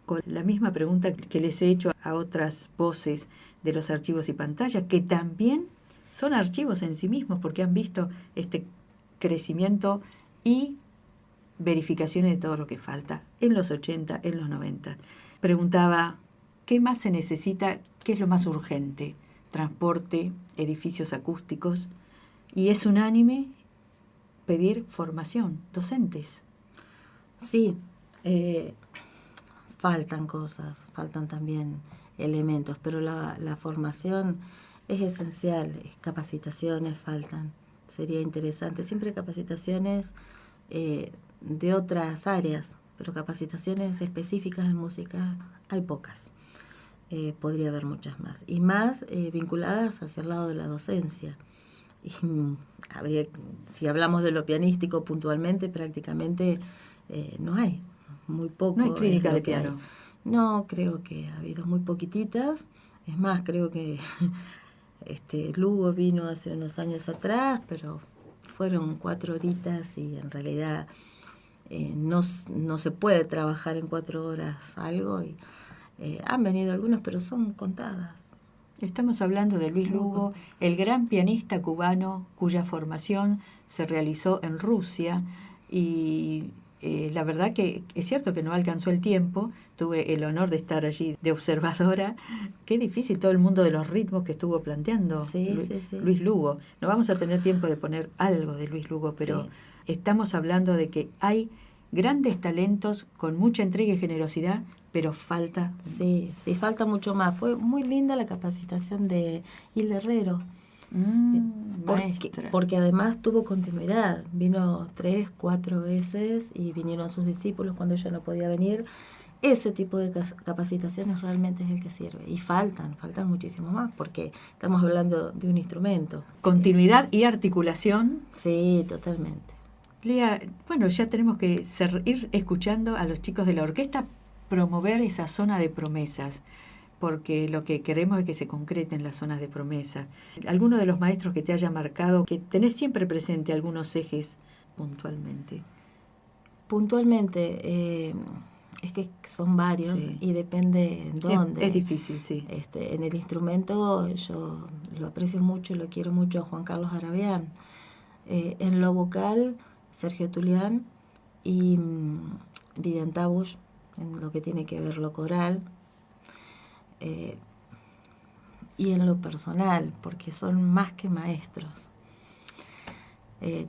con la misma pregunta que les he hecho a otras voces de los archivos y pantallas, que también son archivos en sí mismos, porque han visto este crecimiento y verificaciones de todo lo que falta en los 80, en los 90. Preguntaba, ¿qué más se necesita? ¿Qué es lo más urgente? Transporte, edificios acústicos, y es unánime pedir formación, docentes. Sí, faltan cosas, faltan también elementos, pero la formación es esencial, capacitaciones faltan, sería interesante, siempre capacitaciones de otras áreas, pero capacitaciones específicas en música hay pocas, podría haber muchas más, y más vinculadas hacia el lado de la docencia. Y si hablamos de lo pianístico puntualmente, prácticamente no hay, muy poco. No hay clínica de piano. No, creo que ha habido muy poquititas, es más, creo que Lugo vino hace unos años atrás, pero fueron 4 horitas y en realidad no se puede trabajar en 4 horas algo, y han venido algunos, pero son contadas. Estamos hablando de Luis Lugo, el gran pianista cubano cuya formación se realizó en Rusia, y la verdad que es cierto que no alcanzó el tiempo. Tuve el honor de estar allí de observadora. Qué difícil todo el mundo de los ritmos que estuvo planteando Luis Lugo. No vamos a tener tiempo de poner algo de Luis Lugo, pero estamos hablando de que hay grandes talentos con mucha entrega y generosidad, pero falta. Sí, falta mucho más. Fue muy linda la capacitación de Hilda Herrero. Porque además tuvo continuidad. Vino 3, 4 veces y vinieron sus discípulos cuando ella no podía venir. Ese tipo de capacitaciones realmente es el que sirve. Y faltan muchísimo más, porque estamos hablando de un instrumento. Continuidad y articulación. Sí, totalmente. Lía, bueno, ya tenemos que ir escuchando a los chicos de la orquesta promover esa zona de promesas, porque lo que queremos es que se concreten las zonas de promesa. ¿Alguno de los maestros que te haya marcado, que tenés siempre presente algunos ejes puntualmente? Puntualmente, es que son varios y depende en dónde. Es difícil, sí. En el instrumento yo lo aprecio mucho y lo quiero mucho a Juan Carlos Arabián. En lo vocal, Sergio Tulián y Vivian Tabush, en lo que tiene que ver lo coral. Y en lo personal, porque son más que maestros,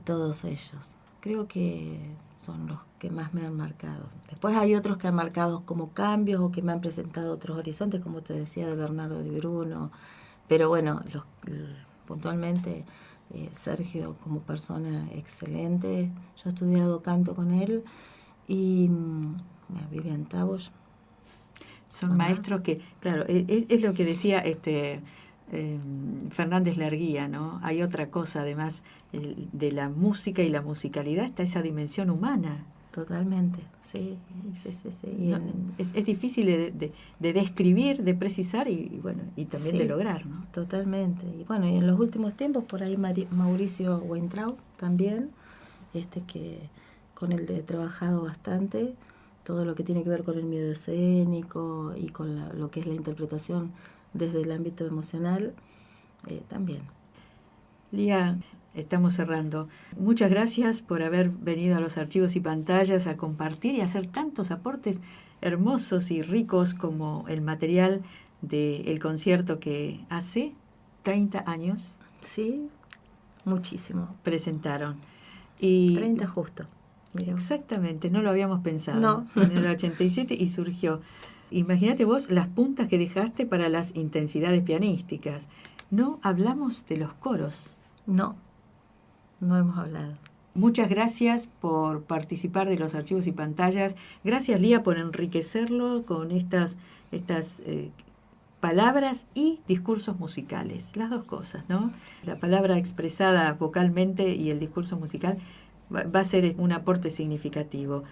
todos ellos. Creo que son los que más me han marcado. Después hay otros que han marcado como cambios o que me han presentado otros horizontes, como te decía, de Bernardo Di Bruno. Pero bueno, puntualmente Sergio como persona excelente. Yo he estudiado canto con él y Vivian Tabush. Son maestros que, claro, es lo que decía Fernández Larguía, ¿no? Hay otra cosa, además, de la música y la musicalidad, está esa dimensión humana. Totalmente, sí. No, es difícil de describir, de precisar y bueno, y también de lograr, ¿no? Totalmente. Y bueno, y en los últimos tiempos, por ahí Mauricio Weintraub también, que con él he trabajado bastante, todo lo que tiene que ver con el miedo escénico y con lo que es la interpretación desde el ámbito emocional, también. Lía, estamos cerrando. Muchas gracias por haber venido a los Archivos y Pantallas a compartir y hacer tantos aportes hermosos y ricos como el material del concierto que hace 30 años. Sí, muchísimo. Presentaron. Y 30 justo. Digamos. Exactamente, no lo habíamos pensado. No. En el 87 y surgió. Imagínate vos las puntas que dejaste para las intensidades pianísticas. No hablamos de los coros. No hemos hablado. Muchas gracias por participar de los Archivos y Pantallas. Gracias, Lía, por enriquecerlo con estas palabras y discursos musicales. Las dos cosas, ¿no? La palabra expresada vocalmente y el discurso musical va a ser un aporte significativo.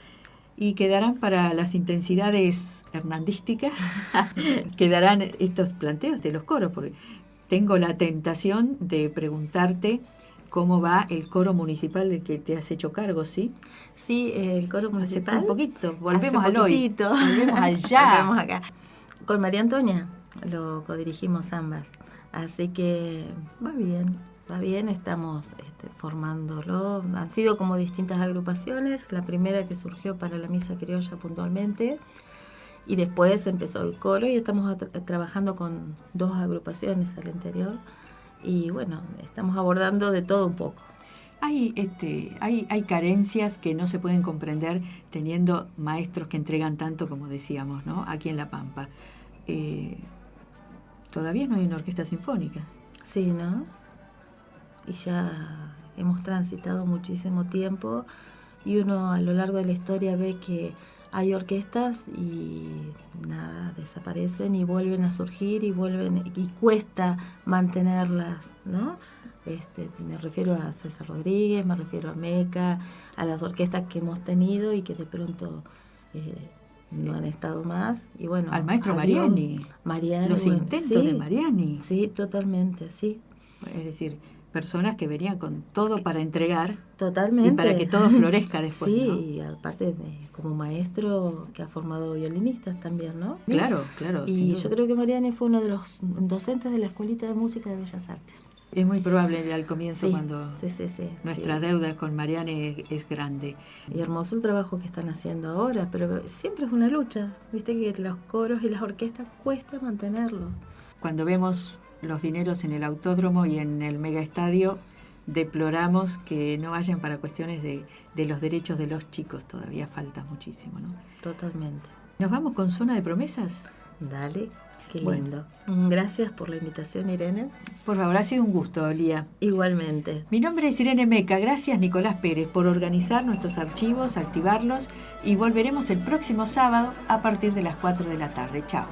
Y quedarán para las intensidades hernandísticas, quedarán estos planteos de los coros, porque tengo la tentación de preguntarte cómo va el coro municipal del que te has hecho cargo, ¿sí? Sí, el coro municipal. Hace un poquito, volvemos al hoy. Volvemos al ya. Volvemos acá. Con María Antonia lo codirigimos ambas, así que va bien, estamos formándolo. Han sido como distintas agrupaciones, la primera que surgió para la misa criolla puntualmente, y después empezó el coro y estamos trabajando con 2 agrupaciones al interior, y bueno, estamos abordando de todo un poco. Hay carencias que no se pueden comprender teniendo maestros que entregan tanto, como decíamos, ¿no? Aquí en La Pampa. Todavía no hay una orquesta sinfónica. Sí, ¿no? Y ya hemos transitado muchísimo tiempo y uno a lo largo de la historia ve que hay orquestas y nada, desaparecen y vuelven a surgir y cuesta mantenerlas, ¿no? Me refiero a César Rodríguez, me refiero a Meca, a las orquestas que hemos tenido y que de pronto no han estado más. Y bueno, al maestro Mariani, los intentos de Mariani. Sí, totalmente, sí. Es decir, personas que venían con todo para entregar. Totalmente. Y para que todo florezca después. Sí, ¿no? Y aparte como maestro que ha formado violinistas también, ¿no? Claro. Y yo creo que Mariani fue uno de los docentes de la Escuelita de Música de Bellas Artes. Es muy probable al comienzo, sí, cuando nuestra deuda con Mariani es grande. Y hermoso el trabajo que están haciendo ahora, pero siempre es una lucha. Viste que los coros y las orquestas cuesta mantenerlo. Cuando vemos los dineros en el autódromo y en el megaestadio, deploramos que no vayan para cuestiones de los derechos de los chicos. Todavía falta muchísimo, ¿no? Totalmente. ¿Nos vamos con Zona de Promesas? Dale. Qué lindo. Bueno. Gracias por la invitación, Irene. Por favor, ha sido un gusto, Lía. Igualmente. Mi nombre es Irene Meca. Gracias, Nicolás Pérez, por organizar nuestros archivos, activarlos, y volveremos el próximo sábado a partir de las 4 de la tarde. Chao.